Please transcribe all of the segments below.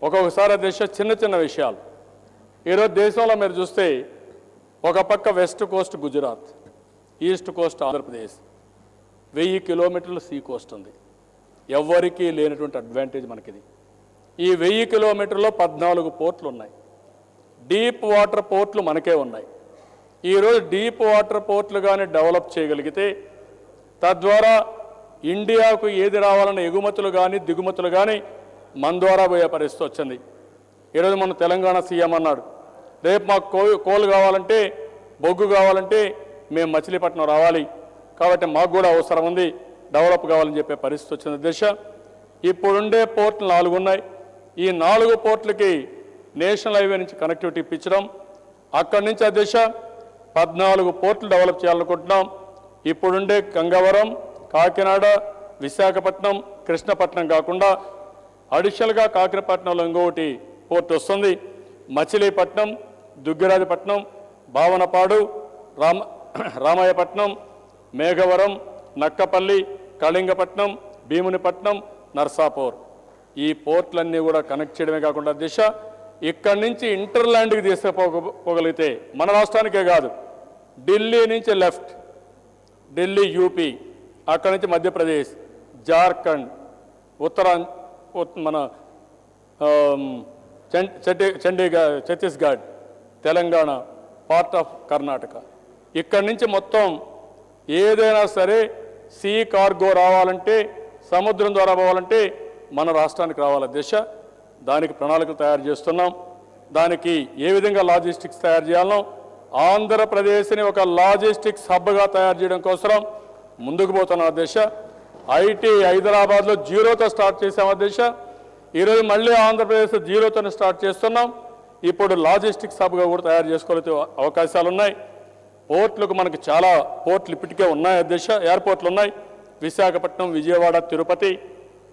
ఒక్కొక్కసారి చిన్న చిన్న విషయాలు ఈరోజు దేశంలో మీరు చూస్తే ఒక పక్క west Coast Gujarat, east Coast Andhra Pradesh, 1000 కిలోమీటర్లు సీ కోస్ట్ ఉంది. ఎవ్వరికీ లేనటువంటి అడ్వాంటేజ్ మనకిది. ఈ 1000 కిలోమీటర్లో 14 పోర్ట్లు ఉన్నాయి. డీప్ వాటర్ పోర్ట్లు మనకే ఉన్నాయి. ఈరోజు డీప్ వాటర్ పోర్ట్లు కానీ డెవలప్ చేయగలిగితే తద్వారా ఇండియాకు ఏది రావాలన్న ఎగుమతులు కానీ దిగుమతులు కానీ మన ద్వారా పోయే పరిస్థితి వచ్చింది. ఈరోజు మన తెలంగాణ సీఎం అన్నాడు, రేపు మాకు కోల్ కావాలంటే, బొగ్గు కావాలంటే మేము మచిలీపట్నం రావాలి, కాబట్టి మాకు కూడా అవసరం ఉంది, డెవలప్ కావాలని చెప్పే పరిస్థితి వచ్చింది. దిశ ఇప్పుడుండే పోర్ట్లు 4 ఉన్నాయి. ఈ 4 పోర్ట్లకి నేషనల్ హైవే నుంచి కనెక్టివిటీ ఇప్పించడం, అక్కడి నుంచి దిశ 14 పోర్ట్లు డెవలప్ చేయాలనుకుంటున్నాం. ఇప్పుడుండే గంగవరం, కాకినాడ, విశాఖపట్నం, కృష్ణపట్నం కాకుండా అడిషనల్గా కాకినాపట్నంలో ఇంకొకటి పోర్ట్ వస్తుంది. మచిలీపట్నం, దుగ్గిరాజపట్నం, భావనపాడు, రామాయపట్నం, మేఘవరం, నక్కపల్లి, కళింగపట్నం, భీమునిపట్నం, నర్సాపూర్, ఈ పోర్ట్లన్నీ కూడా కనెక్ట్ చేయడమే కాకుండా దిశ ఇక్కడి నుంచి ఇంటర్లాండ్కి తీసుకుపోగలిగితే మన రాష్ట్రానికే కాదు, ఢిల్లీ నుంచి లెఫ్ట్, ఢిల్లీ యూపీ, అక్కడి నుంచి మధ్యప్రదేశ్, జార్ఖండ్, మన ఛత్తీస్గఢ్, తెలంగాణ, పార్ట్ ఆఫ్ కర్ణాటక, ఇక్కడి నుంచి మొత్తం ఏదైనా సరే సీ కార్గో రావాలంటే, సముద్రం ద్వారా పోవాలంటే మన రాష్ట్రానికి రావాల దిశ. దానికి ప్రణాళికలు తయారు చేస్తున్నాం. దానికి ఏ విధంగా లాజిస్టిక్స్ తయారు చేయాలనో, ఆంధ్రప్రదేశ్ని ఒక లాజిస్టిక్స్ హబ్గా తయారు చేయడం కోసం ముందుకు పోతున్న దిశ. ఐటీ హైదరాబాద్లో 0తో స్టార్ట్ చేసాం దిశ. ఈరోజు మళ్ళీ ఆంధ్రప్రదేశ్ 0తోనే స్టార్ట్ చేస్తున్నాం. ఇప్పుడు లాజిస్టిక్స్ హబ్గా కూడా తయారు చేసుకోగలిగే అవకాశాలు ఉన్నాయి. పోర్ట్లకు మనకు చాలా పోర్ట్లు ఇప్పటికే ఉన్నాయి దిశ. ఎయిర్పోర్ట్లు ఉన్నాయి. విశాఖపట్నం, విజయవాడ, తిరుపతి,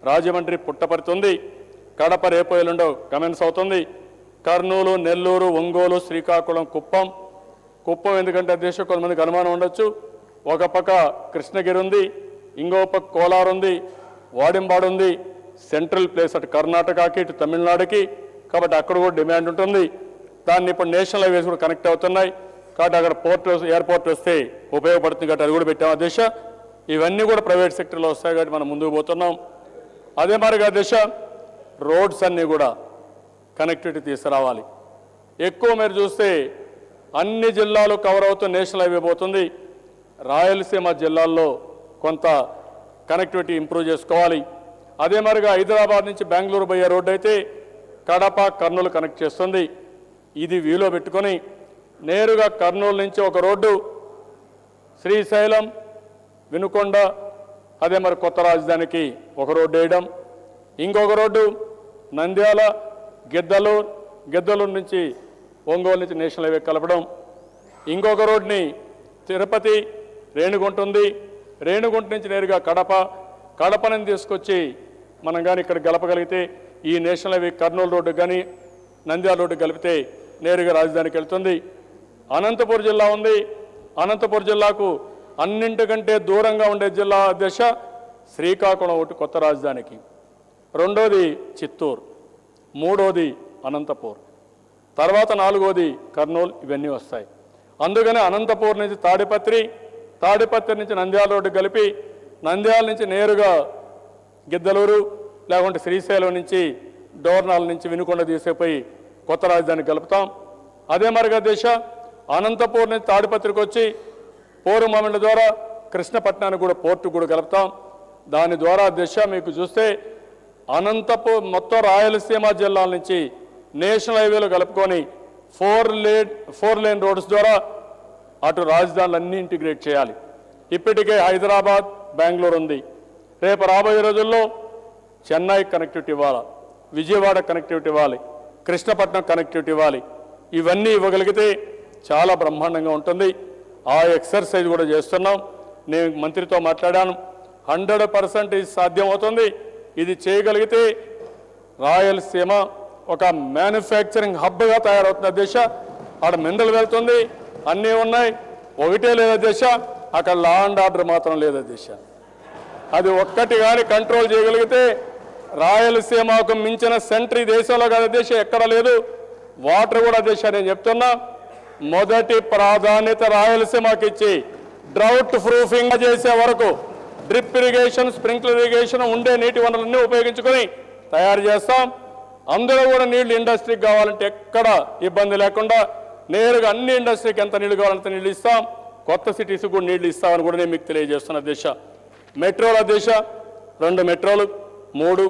రాజమండ్రి, పుట్టపర్తి ఉంది. కడప రేపు ఎల్లుండో కమెన్స్ అవుతుంది. కర్నూలు, నెల్లూరు, ఒంగోలు, శ్రీకాకుళం, కుప్పం ఎందుకంటే దిశ కొంతమందికి అనుమానం ఉండొచ్చు, ఒక పక్క కృష్ణగిరి ఉంది, ఇంకో పక్క కోలార్ ఉంది, వాడింబాడు ఉంది. సెంట్రల్ ప్లేస్ అటు కర్ణాటకకి, ఇటు తమిళనాడుకి, కాబట్టి అక్కడ కూడా డిమాండ్ ఉంటుంది. దాన్ని ఇప్పుడు నేషనల్ హైవేస్ కూడా కనెక్ట్ అవుతున్నాయి. కాబట్టి అక్కడ ఎయిర్పోర్ట్ వస్తే ఉపయోగపడుతుంది కాబట్టి అది కూడా పెట్టాము దిశ. ఇవన్నీ కూడా ప్రైవేట్ సెక్టర్లో వస్తాయి కాబట్టి మనం ముందుకు పోతున్నాం. అదే మరిగా దిశ రోడ్స్ అన్నీ కూడా కనెక్టివిటీ తీసుకురావాలి. ఎక్కువ మీరు చూస్తే అన్ని జిల్లాలు కవర్ అవుతూ నేషనల్ హైవే పోతుంది. రాయలసీమ జిల్లాల్లో కొంత కనెక్టివిటీ ఇంప్రూవ్ చేసుకోవాలి. అదే మరిగా హైదరాబాద్ నుంచి బెంగళూరు పోయే రోడ్డు అయితే కడప, కర్నూలు కనెక్ట్ చేస్తుంది. ఇది వీలో పెట్టుకొని నేరుగా కర్నూలు నుంచి ఒక రోడ్డు శ్రీశైలం, వినుకొండ, అదే మరి కొత్త రాజధానికి ఒక రోడ్డు వేయడం, ఇంకొక రోడ్డు నంద్యాల, గిద్దలూరు నుంచి ఒంగోలు నుంచి నేషనల్ హైవే కలపడం, ఇంకొక రోడ్ని తిరుపతి, రేణిగుంట ఉంది, రేణిగుంట నుంచి నేరుగా కడపని తీసుకొచ్చి మనం కానీ ఇక్కడ గలపగలిగితే ఈ నేషనల్ హైవే కర్నూలు రోడ్డు కానీ నంద్యాల రోడ్డు కలిపితే నేరుగా రాజధానికి వెళ్తుంది. అనంతపురం జిల్లా ఉంది. అనంతపురం జిల్లాకు అన్నింటికంటే దూరంగా ఉండే జిల్లా దిశ శ్రీకాకుళం ఒకటి కొత్త రాజధానికి, రెండోది చిత్తూరు, మూడోది అనంతపూర్, తర్వాత 4వది కర్నూలు. ఇవన్నీ వస్తాయి. అందుకని అనంతపూర్ నుంచి తాడిపత్రి నుంచి నంద్యాల రోడ్డు కలిపి నంద్యాల నుంచి నేరుగా గిద్దలూరు లేకుంటే శ్రీశైలం నుంచి డోర్నాల నుంచి వినుకొండ తీసుకుపోయి కొత్త రాజధానికి కలుపుతాం. అదే మరిగా దిశ అనంతపూర్ నుంచి తాడిపత్రికి వచ్చి పోరుమామిళ్ళ ద్వారా కృష్ణపట్నానికి కూడా పోర్టు కూడా కలుపుతాం. దాని ద్వారా దిశ మీకు చూస్తే అనంతపూర్ మొత్తం రాయలసీమ జిల్లాల నుంచి నేషనల్ హైవేలో కలుపుకొని 4 లేన్ రోడ్స్ ద్వారా అటు రాజధానులన్నీ ఇంటిగ్రేట్ చేయాలి. ఇప్పటికే హైదరాబాద్, బెంగళూరు ఉంది. రేపు రాబోయే రోజుల్లో చెన్నై కనెక్టివిటీ ఇవ్వాలి, విజయవాడ కనెక్టివిటీ ఇవ్వాలి, కృష్ణపట్నం కనెక్టివిటీ ఇవ్వాలి. ఇవన్నీ ఇవ్వగలిగితే చాలా బ్రహ్మాండంగా ఉంటుంది. ఆ ఎక్సర్సైజ్ కూడా చేస్తున్నాం. నేను మంత్రితో మాట్లాడాను. 100% ఇది సాధ్యమవుతుంది. ఇది చేయగలిగితే రాయలసీమ ఒక మ్యానుఫ్యాక్చరింగ్ హబ్గా తయారవుతున్న దిశ. ఆడ మినరల్ వెళ్తుంది, అన్నీ ఉన్నాయి. ఒకటే లేదా దిశ, అక్కడ లా అండ్ ఆర్డర్ మాత్రం లేదా దిశ. అది ఒక్కటి కానీ కంట్రోల్ చేయగలిగితే రాయలసీమకు మించిన సెంటర్ ఈ దేశంలో కాదు దేశం ఎక్కడ లేదు. వాటర్ కూడా దేశం నేను చెప్తున్నా, మొదటి ప్రాధాన్యత రాయలసీమకి ఇచ్చి డ్రౌట్ ప్రూఫింగ్ చేసే వరకు డ్రిప్ ఇరిగేషన్, స్ప్రింక్లర్ ఇరిగేషన్ ఉండే నీటి వనరులన్నీ ఉపయోగించుకొని తయారు చేస్తాం. అందులో కూడా నీళ్లు ఇండస్ట్రీకి కావాలంటే ఎక్కడ ఇబ్బంది లేకుండా నేరుగా అన్ని ఇండస్ట్రీకి ఎంత నీళ్లు కావాలంటే నీళ్లు ఇస్తాం. కొత్త సిటీస్ కూడా నీళ్లు ఇస్తామని కూడా నేను మీకు తెలియజేస్తున్న దేశ. మెట్రోల దేశ 2 మెట్రోలు, 3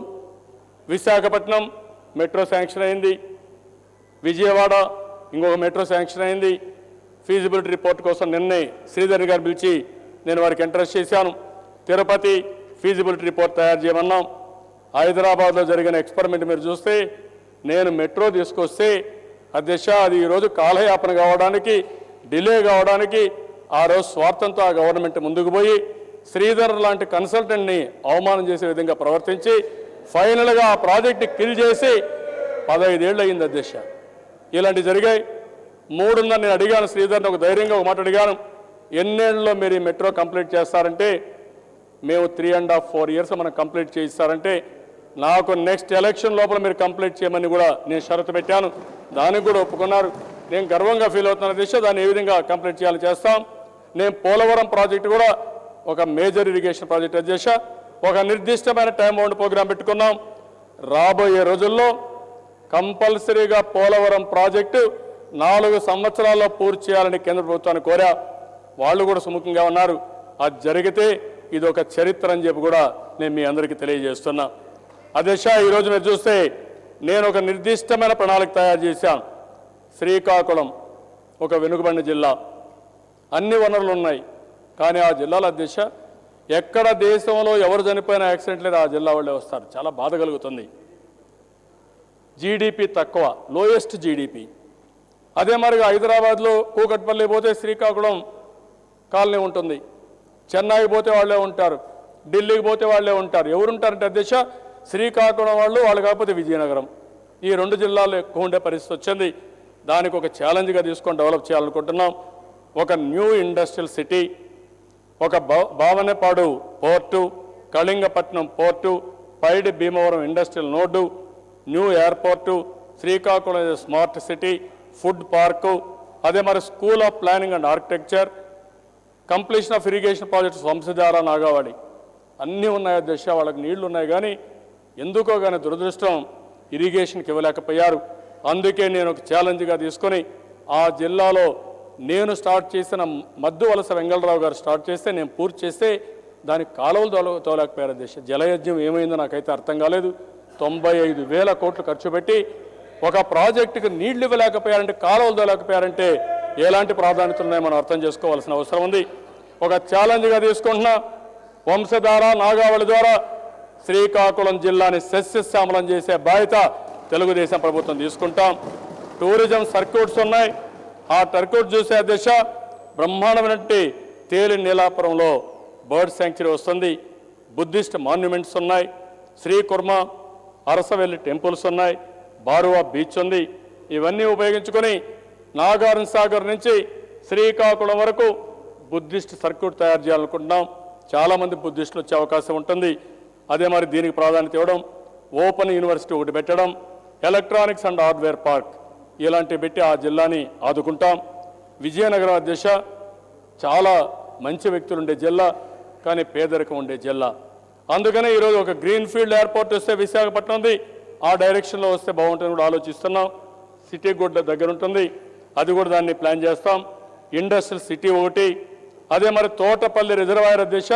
విశాఖపట్నం మెట్రో శాంక్షన్ అయింది, విజయవాడ ఇంకొక మెట్రో శాంక్షన్ అయింది. ఫీజిబిలిటీ రిపోర్ట్ కోసం నిన్నే శ్రీధర్ గారు పిలిచి నేను వారికి ఇంట్రెస్ట్ చేశాను. తిరుపతి ఫీజిబిలిటీ రిపోర్ట్ తయారు చేయమన్నాం. హైదరాబాద్లో జరిగిన ఎక్స్పెరిమెంట్ మీరు చూస్తే నేను మెట్రో తీసుకొస్తే అధ్యక్ష అది ఈరోజు కాలయాపన కావడానికి, డిలే కావడానికి ఆ రోజు స్వార్థంతో ఆ గవర్నమెంట్ ముందుకు పోయి శ్రీధర్ లాంటి కన్సల్టెంట్ని అవమానం చేసే విధంగా ప్రవర్తించి ఫైనల్గా ఆ ప్రాజెక్ట్ కిల్ చేసి 15 ఏళ్ళు అయింది అధ్యక్ష. ఇలాంటివి జరిగాయి. 3 నేను అడిగాను శ్రీధర్ని, ఒక ధైర్యంగా ఒక మాట అడిగాను, ఎన్నేళ్ళలో మీరు ఈ మెట్రో కంప్లీట్ చేస్తారంటే మేము 3.5-4 ఇయర్స్ మనం కంప్లీట్ చేయిస్తారంటే నాకు నెక్స్ట్ ఎలక్షన్ లోపల మీరు కంప్లీట్ చేయమని కూడా నేను షరతు పెట్టాను. దానికి కూడా ఒప్పుకున్నారు. నేను గర్వంగా ఫీల్ అవుతున్న దిశ దాన్ని ఏ విధంగా కంప్లీట్ చేయాలని చేస్తాం. నేను పోలవరం ప్రాజెక్టు కూడా ఒక మేజర్ ఇరిగేషన్ ప్రాజెక్ట్ అధ్యక్ష, ఒక నిర్దిష్టమైన టైం బౌండ్ ప్రోగ్రాం పెట్టుకున్నాం. రాబోయే రోజుల్లో కంపల్సరీగా పోలవరం ప్రాజెక్టు 4 సంవత్సరాల్లో పూర్తి చేయాలని కేంద్ర ప్రభుత్వాన్ని కోరా. వాళ్ళు కూడా సుముఖంగా ఉన్నారు. అది జరిగితే ఇది ఒక చరిత్ర అని చెప్పి కూడా నేను మీ అందరికీ తెలియజేస్తున్నా. అధ్యక్ష ఈరోజు మీరు చూస్తే నేను ఒక నిర్దిష్టమైన ప్రణాళిక తయారు చేశాను. శ్రీకాకుళం ఒక వెనుకబడిన జిల్లా, అన్ని వనరులు ఉన్నాయి, కానీ ఆ జిల్లాలో అధ్యక్ష ఎక్కడ దేశంలో ఎవరు చనిపోయిన యాక్సిడెంట్ లేదు ఆ జిల్లా వాళ్ళే వస్తారు. చాలా బాధ కలుగుతుంది. జీడిపి తక్కువ, లోయెస్ట్ జీడిపి. అదే మరిగా హైదరాబాద్లో కూకట్పల్లి పోతే శ్రీకాకుళం కాలనీ ఉంటుంది, చెన్నైకి పోతే వాళ్ళే ఉంటారు, ఢిల్లీకి పోతే వాళ్ళే ఉంటారు. ఎవరుంటారంటే అధ్యక్ష శ్రీకాకుళం వాళ్ళు కాకపోతే విజయనగరం. ఈ 2 జిల్లాల్లో ఎక్కువ ఉండే పరిస్థితి వచ్చింది. దానికి ఒక ఛాలెంజ్గా తీసుకొని డెవలప్ చేయాలనుకుంటున్నాం. ఒక న్యూ ఇండస్ట్రియల్ సిటీ, ఒక Bhavanapadu port, Kalingapatnam port, Paidi Bhimavaram industrial node, new airport, Srikakulam smart city, food park, అదే మరి school of planning and architecture, completion of irrigation projects Vamsadhara, Nagavali అన్నీ ఉన్నాయి అధ్యక్ష. వాళ్ళకి నీళ్లు ఉన్నాయి కానీ ఎందుకో కానీ దురదృష్టం ఇరిగేషన్కి ఇవ్వలేకపోయారు. అందుకే నేను ఒక ఛాలెంజ్గా తీసుకొని ఆ జిల్లాలో నేను స్టార్ట్ చేసిన మద్దు వలస వెంగళరావు గారు స్టార్ట్ చేస్తే నేను పూర్తి చేస్తే దానికి కాలువలు తోలేకపోయారు అధ్యక్ష. జలయజ్ఞం ఏమైందో నాకైతే అర్థం కాలేదు. 95,000 కోట్లు ఖర్చు పెట్టి ఒక ప్రాజెక్టుకి నీళ్లు ఇవ్వలేకపోయారంటే, కాలువలు తోలేకపోయారంటే ఎలాంటి ప్రాధాన్యత ఉన్నాయో మనం అర్థం చేసుకోవాల్సిన అవసరం ఉంది. ఒక ఛాలెంజ్గా తీసుకుంటున్నా, వంశధార, నాగావళి ద్వారా శ్రీకాకుళం జిల్లాని సస్యశ్యామలం చేసే బాధ్యత తెలుగుదేశం ప్రభుత్వం తీసుకుంటాం. టూరిజం సర్క్యూట్స్ ఉన్నాయి. ఆ సర్క్యూట్ చూసే దిశ బ్రహ్మాండమైనటువంటి తేలి నీలాపురంలో బర్డ్ శాంక్చురీ వస్తుంది. బుద్ధిస్ట్ మాన్యుమెంట్స్ ఉన్నాయి. శ్రీకుర్మ, అరసవెల్లి టెంపుల్స్ ఉన్నాయి. బారువా బీచ్ ఉంది. ఇవన్నీ ఉపయోగించుకొని నాగార్జున సాగర్ నుంచి శ్రీకాకుళం వరకు బుద్ధిస్ట్ సర్క్యూట్ తయారు చేయాలనుకుంటున్నాం. చాలామంది బుద్ధిస్టులు వచ్చే అవకాశం ఉంటుంది. అదే మరి దీనికి ప్రాధాన్యత ఇవ్వడం, ఓపెన్ యూనివర్సిటీ ఒకటి పెట్టడం, ఎలక్ట్రానిక్స్ అండ్ హార్డ్వేర్ పార్క్ ఇలాంటివి పెట్టి ఆ జిల్లాని ఆదుకుంటాం. విజయనగరం అధ్యక్ష చాలా మంచి వ్యక్తులు ఉండే జిల్లా, కానీ పేదరికం ఉండే జిల్లా. అందుకనే ఈరోజు ఒక గ్రీన్ ఫీల్డ్ ఎయిర్పోర్ట్ వస్తే విశాఖపట్నంది ఆ డైరెక్షన్లో వస్తే బాగుంటుందని కూడా ఆలోచిస్తున్నాం. సిటీ కూడా దగ్గర ఉంటుంది, అది కూడా దాన్ని ప్లాన్ చేస్తాం. ఇండస్ట్రియల్ సిటీ ఒకటి, అదే మరి తోటపల్లి రిజర్వాయర్ అధ్యక్ష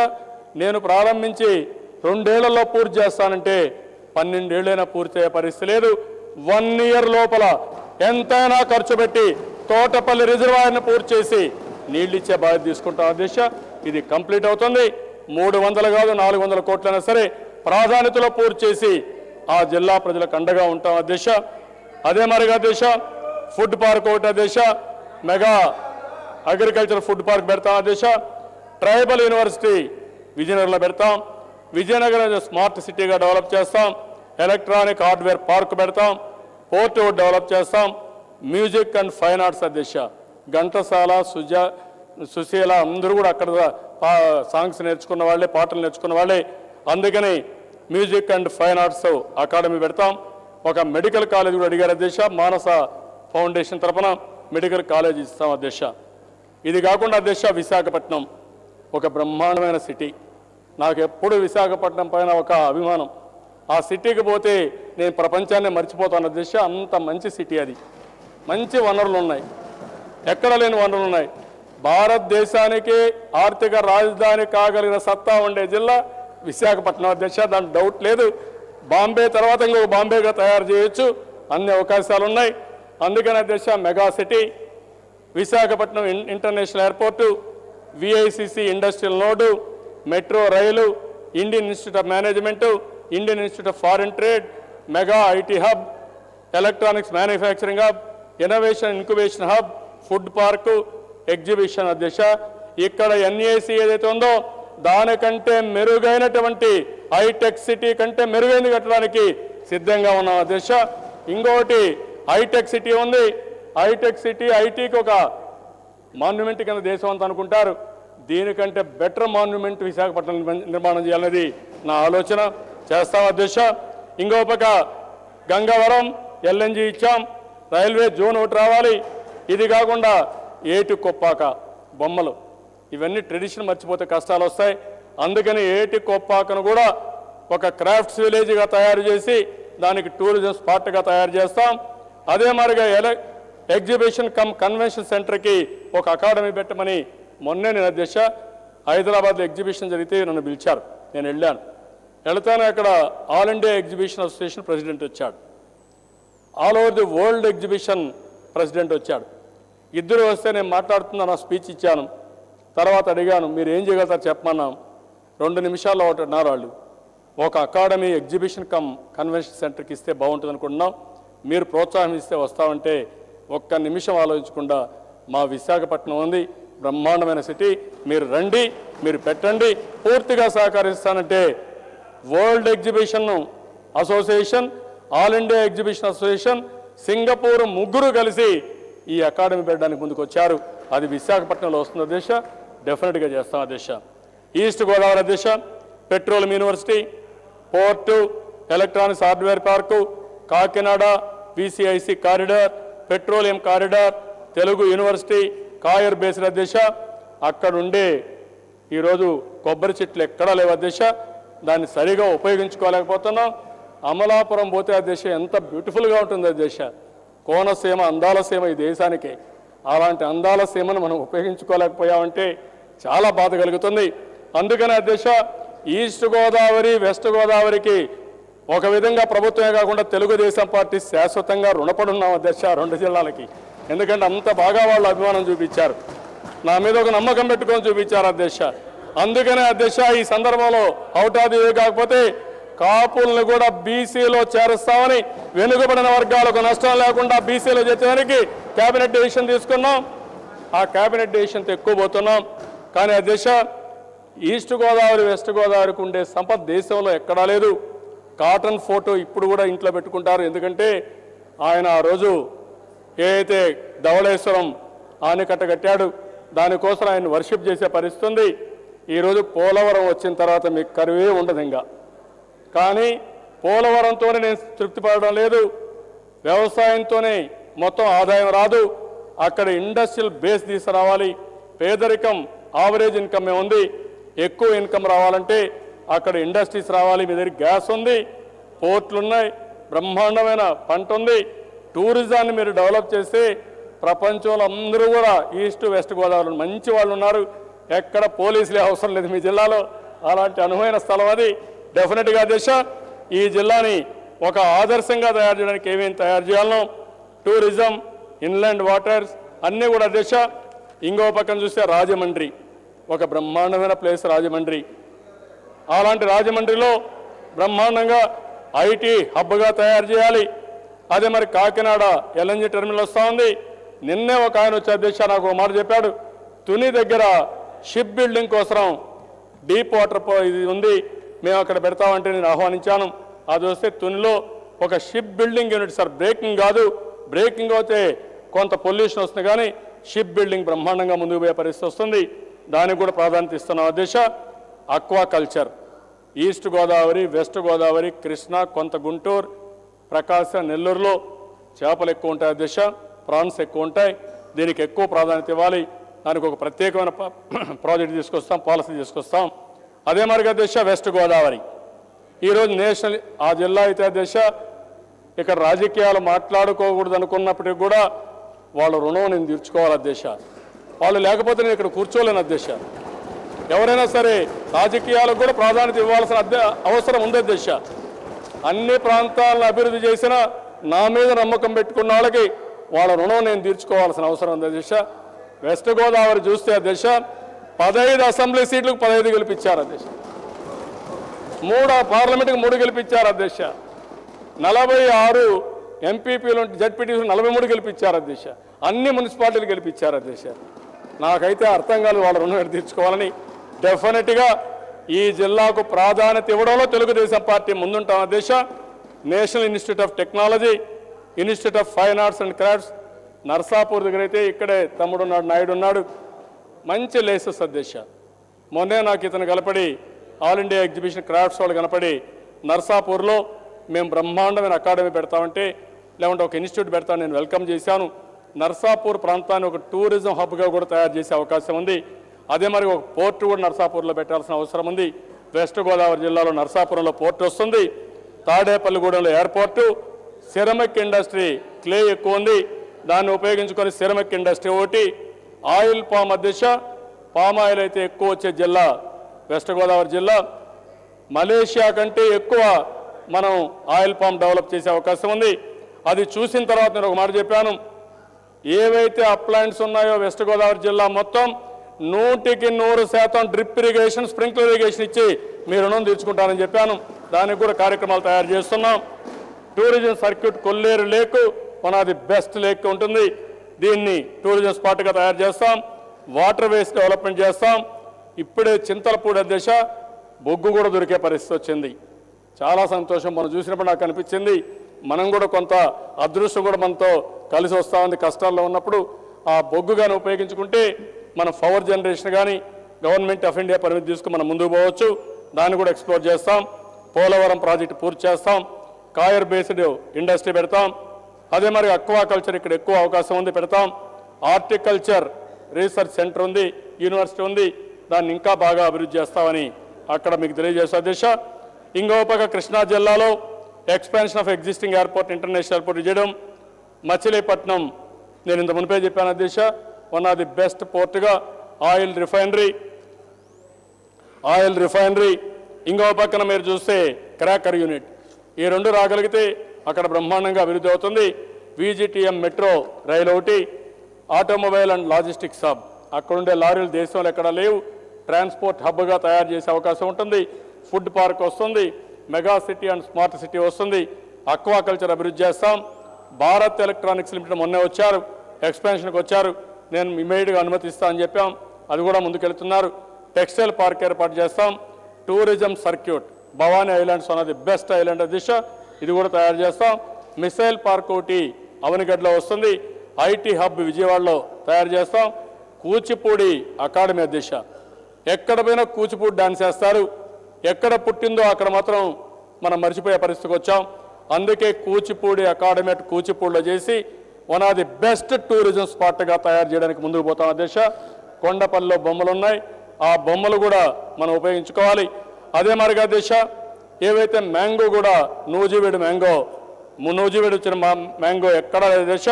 నేను ప్రారంభించి 2 ఏళ్లలో పూర్తి చేస్తానంటే 12 ఏళ్ళైనా పూర్తి అయ్యే పరిస్థితి లేదు. 1 ఇయర్ లోపల ఎంతైనా ఖర్చు పెట్టి తోటపల్లి రిజర్వాయర్ని పూర్తి చేసి నీళ్ళు ఇచ్చే బాధ్యత తీసుకుంటాం అధ్యక్ష. ఇది కంప్లీట్ అవుతుంది. 300 కాదు 400 కోట్లైనా సరే ప్రాధాన్యతలో పూర్తి చేసి ఆ జిల్లా ప్రజలకు అండగా ఉంటాం అధ్యక్ష. అదే మరిగా అధ్యక్ష ఫుడ్ పార్క్ ఒకటి అధ్యక్ష, మెగా అగ్రికల్చర్ ఫుడ్ పార్క్ పెడతాం అధ్యక్ష. ట్రైబల్ యూనివర్సిటీ విజయనగరంలో పెడతాం. విజయనగరం స్మార్ట్ సిటీగా డెవలప్ చేస్తాం. ఎలక్ట్రానిక్ హార్డ్వేర్ పార్క్ పెడతాం. పోర్ట్ డెవలప్ చేస్తాం. మ్యూజిక్ అండ్ ఫైన్ ఆర్ట్స్ అధ్యక్ష ఘంటసాల, సుశీల అందరూ కూడా అక్కడ సాంగ్స్ నేర్చుకున్న వాళ్ళే, పాటలు నేర్చుకున్న వాళ్ళే. అందుకని music and fine arts academy పెడతాం. ఒక మెడికల్ కాలేజ్ కూడా అడిగారు అధ్యక్ష. మానస ఫౌండేషన్ తరఫున మెడికల్ కాలేజ్ ఇస్తాం అధ్యక్ష. ఇది కాకుండా అధ్యక్ష విశాఖపట్నం ఒక బ్రహ్మాండమైన సిటీ. నాకు ఎప్పుడు విశాఖపట్నం పైన ఒక అభిమానం. ఆ సిటీకి పోతే నేను ప్రపంచాన్ని మర్చిపోతాను అధ్యక్ష. అంత మంచి సిటీ అది. మంచి వనరులు ఉన్నాయి, ఎక్కడ లేని వనరులు ఉన్నాయి. భారతదేశానికి ఆర్థిక రాజధాని కాగలిగిన సత్తా ఉండే జిల్లా విశాఖపట్నం అధ్యక్ష. దాని డౌట్ లేదు. బాంబే తర్వాత ఇంకొక బాంబేగా తయారు చేయొచ్చు, అన్ని అవకాశాలు ఉన్నాయి. అందుకని అధ్యక్ష mega city Visakhapatnam international airport, VICC industrial node, metro rail, Indian institute of management, Indian institute of foreign trade, mega IT hub, electronics manufacturing hub, innovation incubation hub, food park, exhibition అధ్యక్ష. ఇక్కడ ఎన్ఏసి ఏదైతే ఉందో దానికంటే మెరుగైనటువంటి hitech city కంటే మెరుగైంది కట్టడానికి సిద్ధంగా ఉన్నాం అధ్యక్ష. ఇంకోటి హైటెక్ సిటీ ఉంది. హైటెక్ సిటీ ఐటీకి ఒక మాన్యుమెంట్ కింద దేశం అంతా అనుకుంటారు. దీనికంటే బెటర్ మాన్యుమెంట్ విశాఖపట్నం నిర్మాణం చేయాలనేది నా ఆలోచన. చేస్తాం అధ్యక్ష. ఇంకో పక్క గంగవరం ఎల్ఎన్జీ ఇచ్చాం. రైల్వే జోన్ ఒకటి రావాలి. ఇది కాకుండా ఏటి కొప్పాక బొమ్మలు ఇవన్నీ ట్రెడిషన్ మర్చిపోతే కష్టాలు వస్తాయి. అందుకని ఏటి కొప్పాకను కూడా ఒక క్రాఫ్ట్స్ విలేజ్గా తయారు చేసి దానికి టూరిజం స్పాట్గా తయారు చేస్తాం. అదే మాదిరిగా ఎగ్జిబిషన్ కమ్ కన్వెన్షన్ సెంటర్కి ఒక అకాడమీ పెట్టమని మొన్నే నేను అధ్యక్ష హైదరాబాద్లో ఎగ్జిబిషన్ జరిగితే నన్ను పిలిచారు. నేను వెళ్ళాను. వెళతానే అక్కడ all India exhibition association president వచ్చాడు. All over the world exhibition president వచ్చాడు. ఇద్దరు వస్తే నేను మాట్లాడుతున్నా, నా స్పీచ్ ఇచ్చాను. తర్వాత అడిగాను, మీరు ఏం చేయగలుగుతారు చెప్పమన్నాం. 2 నిమిషాల్లో ఒకటి అన్నారు వాళ్ళు. ఒక అకాడమీ ఎగ్జిబిషన్ కమ్ కన్వెన్షన్ సెంటర్కి ఇస్తే బాగుంటుంది అనుకుంటున్నాం, మీరు ప్రోత్సాహం ఇస్తే వస్తామంటే 1 నిమిషం ఆలోచించకుండా మా విశాఖపట్నం ఉంది, బ్రహ్మాండమైన సిటీ, మీరు రండి, మీరు పెట్టండి, పూర్తిగా సహకరిస్తానంటే world exhibition association, all India exhibition association, Singapore ముగ్గురు కలిసి ఈ అకాడమీ పెట్టడానికి ముందుకు వచ్చారు. అది విశాఖపట్నంలో వస్తుంది అధ్యక్ష. డెఫినెట్గా చేస్తాం అధ్యక్ష. ఈస్ట్ గోదావరి అధ్యక్ష petroleum university, port, electronics hardware park, Kakinada VCIC corridor, petroleum corridor, Telugu university, coir based అధ్యక్ష. అక్కడుండే ఈరోజు కొబ్బరి చెట్లు ఎక్కడా లేవు అధ్యక్ష. దాన్ని సరిగా ఉపయోగించుకోలేకపోతున్నాం. అమలాపురం పోతే అధ్యక్ష ఎంత బ్యూటిఫుల్గా ఉంటుంది అధ్యక్ష. కోనసీమ అందాల సీమ ఈ దేశానికి. అలాంటి అందాల సీమను మనం ఉపయోగించుకోలేకపోయామంటే చాలా బాధ కలుగుతుంది. అందుకనే అధ్యక్ష ఈస్ట్ గోదావరి వెస్ట్ గోదావరికి ఒక విధంగా ప్రభుత్వమే కాకుండా తెలుగుదేశం పార్టీ శాశ్వతంగా రుణపడి ఉన్నాం అధ్యక్ష 2 జిల్లాలకి. ఎందుకంటే అంత బాగా వాళ్ళు అభిమానం చూపించారు, నా మీద ఒక నమ్మకం పెట్టుకొని చూపించారు అధ్యక్ష. అందుకనే అధ్యక్ష ఈ సందర్భంలో అవుట్ ఆఫ్ ది వే కాకపోతే కాపుల్ని కూడా బీసీలో చేరుస్తామని, వెనుకబడిన వర్గాలకు నష్టం లేకుండా బీసీలో చేర్చడానికి కేబినెట్ డెసిషన్ తీసుకున్నాం. ఆ కేబినెట్ డెసిషన్తో ఎక్కువ పోతున్నాం. కానీ అధ్యక్ష ఈస్ట్ గోదావరి వెస్ట్ గోదావరికి ఉండే సంపద దేశంలో ఎక్కడా లేదు. కాటన్ ఫోటో ఇప్పుడు కూడా ఇంట్లో పెట్టుకుంటారు. ఎందుకంటే ఆయన ఆ రోజు ఏదైతే ధవళేశ్వరం ఆనకట్ట కట్టాడు, దానికోసం ఆయన వర్షిప్ చేసే పరిస్థితి ఉంది. ఈరోజు పోలవరం వచ్చిన తర్వాత మీకు కరువే ఉండదు ఇంకా. కానీ పోలవరంతోనే నేను తృప్తి పడడం లేదు. వ్యవసాయంతోనే మొత్తం ఆదాయం రాదు. అక్కడ ఇండస్ట్రియల్ బేస్ తీసుకురావాలి. పేదరికం ఆవరేజ్ ఇన్కమ్ ఉంది. ఎక్కువ ఇన్కమ్ రావాలంటే అక్కడ ఇండస్ట్రీస్ రావాలి. మీ దగ్గర గ్యాస్ ఉంది, పోర్ట్లు ఉన్నాయి, బ్రహ్మాండమైన పంట ఉంది. టూరిజాన్ని మీరు డెవలప్ చేస్తే ప్రపంచంలో అందరూ కూడా ఈస్ట్ వెస్ట్ గోదావరి మంచి వాళ్ళు ఉన్నారు. ఎక్కడ పోలీసులే అవసరం లేదు మీ జిల్లాలో. అలాంటి అనువైన స్థలం అది. డెఫినెట్గా అధ్యక్ష ఈ జిల్లాని ఒక ఆదర్శంగా తయారు చేయడానికి ఏమేమి తయారు చేయాలనో, టూరిజం, ఇన్లాండ్ వాటర్స్ అన్నీ కూడా అధ్యక్ష. ఇంకో పక్కన చూస్తే రాజమండ్రి ఒక బ్రహ్మాండమైన ప్లేస్ రాజమండ్రి. అలాంటి రాజమండ్రిలో బ్రహ్మాండంగా ఐటీ హబ్గా తయారు చేయాలి. అదే మరి కాకినాడ ఎల్ఎన్జీ టెర్మినల్ వస్తూ ఉంది. నిన్నే ఒక ఆయన వచ్చే అధ్యక్ష నాకు ఒక మాట చెప్పాడు, తుని దగ్గర షిప్ బిల్డింగ్ కోసం డీప్ వాటర్ ఇది ఉంది, మేము అక్కడ పెడతామంటే నేను ఆహ్వానించాను. అది వస్తే తునిలో ఒక ship building unit sir, breaking కాదు, బ్రేకింగ్ అయితే కొంత పొల్యూషన్ వస్తుంది కానీ షిప్ బిల్డింగ్ బ్రహ్మాండంగా ముందుకు పోయే పరిస్థితి వస్తుంది. దానికి కూడా ప్రాధాన్యత ఇస్తున్నాం అధ్యక్ష. Aqua culture east Godavari, west Godavari, Krishna, కొంత గుంటూరు, ప్రకాశం, నెల్లూరులో చేపలు ఎక్కువ ఉంటాయి అధ్యక్ష, ప్రాన్స్ ఎక్కువ ఉంటాయి. దీనికి ఎక్కువ ప్రాధాన్యత ఇవ్వాలి. దానికి ఒక ప్రత్యేకమైన ప్రాజెక్ట్ తీసుకొస్తాం, పాలసీ తీసుకొస్తాం. అదే మరిగా అధ్యక్ష వెస్ట్ గోదావరి ఈరోజు నేషనల్ ఆ జిల్లా అయితే అధ్యక్ష ఇక్కడ రాజకీయాలు మాట్లాడుకోకూడదు అనుకున్నప్పటికీ కూడా వాళ్ళ రుణం నేను తీర్చుకోవాలి అధ్యక్ష. వాళ్ళు లేకపోతే నేను ఇక్కడ కూర్చోలేను అధ్యక్ష. ఎవరైనా సరే రాజకీయాలకు కూడా ప్రాధాన్యత ఇవ్వాల్సిన అవసరం ఉంది అధ్యక్ష. అన్ని ప్రాంతాలను అభివృద్ధి చేసిన నా మీద నమ్మకం పెట్టుకున్న వాళ్ళకి వాళ్ళ రుణం నేను తీర్చుకోవాల్సిన అవసరం ఉంది అధ్యక్ష. వెస్ట్ గోదావరి చూస్తే అధ్యక్ష 15 అసెంబ్లీ సీట్లకు 15 గెలిపించారు అధ్యక్ష. 3 పార్లమెంట్కి 3 గెలిపించారు అధ్యక్ష. 46 ఎంపీపీలు జడ్పీటీలు 43 గెలిపించారు అధ్యక్ష. అన్ని మున్సిపాలిటీలు గెలిపించారు అధ్యక్ష. నాకైతే అర్థం కాదు వాళ్ళ రుణం తీర్చుకోవాలని. డెఫినెట్గా ఈ జిల్లాకు ప్రాధాన్యత ఇవ్వడంలో తెలుగుదేశం పార్టీ ముందుంటాం అధ్యక్ష. National institute of technology, institute of fine arts and crafts Narsapur దగ్గర అయితే ఇక్కడే తమ్ముడు ఉన్నాడు, నాయుడు ఉన్నాడు, మంచి లేసెస్ అధ్యక్ష. మొన్నే నాకు ఇతను కనపడి ఆల్ ఇండియా ఎగ్జిబిషన్ క్రాఫ్ట్స్ వాళ్ళు కనపడి నర్సాపూర్లో మేము బ్రహ్మాండమైన అకాడమీ పెడతామంటే లేకుంటే ఒక ఇన్స్టిట్యూట్ పెడతాను నేను వెల్కమ్ చేశాను. నర్సాపూర్ ప్రాంతాన్ని ఒక టూరిజం హబ్గా కూడా తయారు చేసే అవకాశం ఉంది. అదే మరి ఒక పోర్టు కూడా నర్సాపూర్లో పెట్టాల్సిన అవసరం ఉంది. వెస్ట్ గోదావరి జిల్లాలో నర్సాపురంలో పోర్టు వస్తుంది, తాడేపల్లిగూడెంలో ఎయిర్పోర్టు, సిరమిక్ ఇండస్ట్రీ క్లే ఎక్కువ ఉంది, దాన్ని ఉపయోగించుకొని సిరమిక్ ఇండస్ట్రీ ఒకటి, ఆయిల్ పామ్ అధ్యక్ష పామ్ ఆయిల్ అయితే ఎక్కువ వచ్చే జిల్లా వెస్ట్ గోదావరి జిల్లా. మలేషియా కంటే ఎక్కువ మనం ఆయిల్ పామ్ డెవలప్ చేసే అవకాశం ఉంది. అది చూసిన తర్వాత నేను ఒక మాట చెప్పాను, ఏవైతే అప్లైన్స్ ఉన్నాయో వెస్ట్ గోదావరి జిల్లా మొత్తం 100% డ్రిప్ ఇరిగేషన్, స్ప్రింక్లర్ ఇరిగేషన్ ఇచ్చి మీ రుణం తీర్చుకుంటానని చెప్పాను. దానికి కూడా కార్యక్రమాలు తయారు చేస్తున్నాం. Tourism circuit Kolleru lake one of the best lake ఉంటుంది, దీన్ని టూరిజం స్పాట్గా తయారు చేస్తాం. వాటర్ వేస్ డెవలప్మెంట్ చేస్తాం. ఇప్పుడే చింతలపూడి అధ్యక్ష బొగ్గు కూడా దొరికే పరిస్థితి వచ్చింది. చాలా సంతోషం. మనం చూసినప్పుడు నాకు అనిపించింది మనం కూడా కొంత అదృష్టం కూడా మనతో కలిసి వస్తూ ఉంది. కష్టాల్లో ఉన్నప్పుడు ఆ బొగ్గు కానీ ఉపయోగించుకుంటే మన పవర్ జనరేషన్ కానీ గవర్నమెంట్ ఆఫ్ ఇండియా పరిమితి తీసుకుని మనం ముందుకు పోవచ్చు. దాన్ని కూడా ఎక్స్ప్లోర్ చేస్తాం. పోలవరం ప్రాజెక్టు పూర్తి చేస్తాం. కాయర్ బేస్డ్ ఇండస్ట్రీ పెడతాం. అదే మరి అక్వాకల్చర్ ఇక్కడ ఎక్కువ అవకాశం ఉంది, పెడతాం. హార్టికల్చర్ రీసెర్చ్ సెంటర్ ఉంది, యూనివర్సిటీ ఉంది, దాన్ని ఇంకా బాగా అభివృద్ధి చేస్తామని అక్కడ మీకు తెలియజేస్తా దిశ. ఇంకో పక్క కృష్ణా జిల్లాలో expansion of existing airport, international airport చేయడం. మచిలీపట్నం నేను ఇంత మునిపే చెప్పాను అధ్యక్ష, వన్ ఆఫ్ ది బెస్ట్ పోర్టుగా ఆయిల్ రిఫైనరీ. ఇంకో పక్కన మీరు చూస్తే క్రాకర్ యూనిట్. ఈ రెండు రాగలిగితే అక్కడ బ్రహ్మాండంగా అభివృద్ధి అవుతుంది. VGTM మెట్రో రైలు ఒకటి, ఆటోమొబైల్ అండ్ లాజిస్టిక్స్ హబ్, అక్కడుండే లారీలు దేశంలో ఎక్కడా లేవు, ట్రాన్స్పోర్ట్ హబ్గా తయారు చేసే అవకాశం ఉంటుంది. ఫుడ్ పార్క్ వస్తుంది, mega city and smart city వస్తుంది. అక్వాకల్చర్ అభివృద్ధి చేస్తాం. భారత్ ఎలక్ట్రానిక్స్ లిమిటెడ్ మొన్నే వచ్చారు, ఎక్స్పాన్షన్కి వచ్చారు, నేను ఇమీడియట్గా అనుమతిస్తా అని చెప్పాం, అది కూడా ముందుకెళ్తున్నారు. టెక్స్టైల్ పార్క్ ఏర్పాటు చేస్తాం. Tourism circuit, Bhavani islands one of the best island దిశ, ఇది కూడా తయారు చేస్తాం. మిసైల్ పార్క్ ఒకటి అవనిగడ్డలో వస్తుంది. IT హబ్ విజయవాడలో తయారు చేస్తాం. కూచిపూడి అకాడమీ దిశ, ఎక్కడ పోయినా కూచిపూడి డాన్స్ చేస్తారు, ఎక్కడ పుట్టిందో అక్కడ మాత్రం మనం మర్చిపోయే పరిస్థితికి వచ్చాం. అందుకే కూచిపూడి అకాడమీ అటు కూచిపూడిలో చేసి one of the best tourism స్పాట్గా తయారు చేయడానికి ముందుకు పోతాం అధ్యక్ష. కొండపల్లిలో బొమ్మలు ఉన్నాయి, ఆ బొమ్మలు కూడా మనం ఉపయోగించుకోవాలి. అదే మరిగా అధ్యక్ష ఏవైతే మ్యాంగో కూడా నూజివీడు వచ్చిన మ్యాంగో ఎక్కడా లేదు అధ్యక్ష.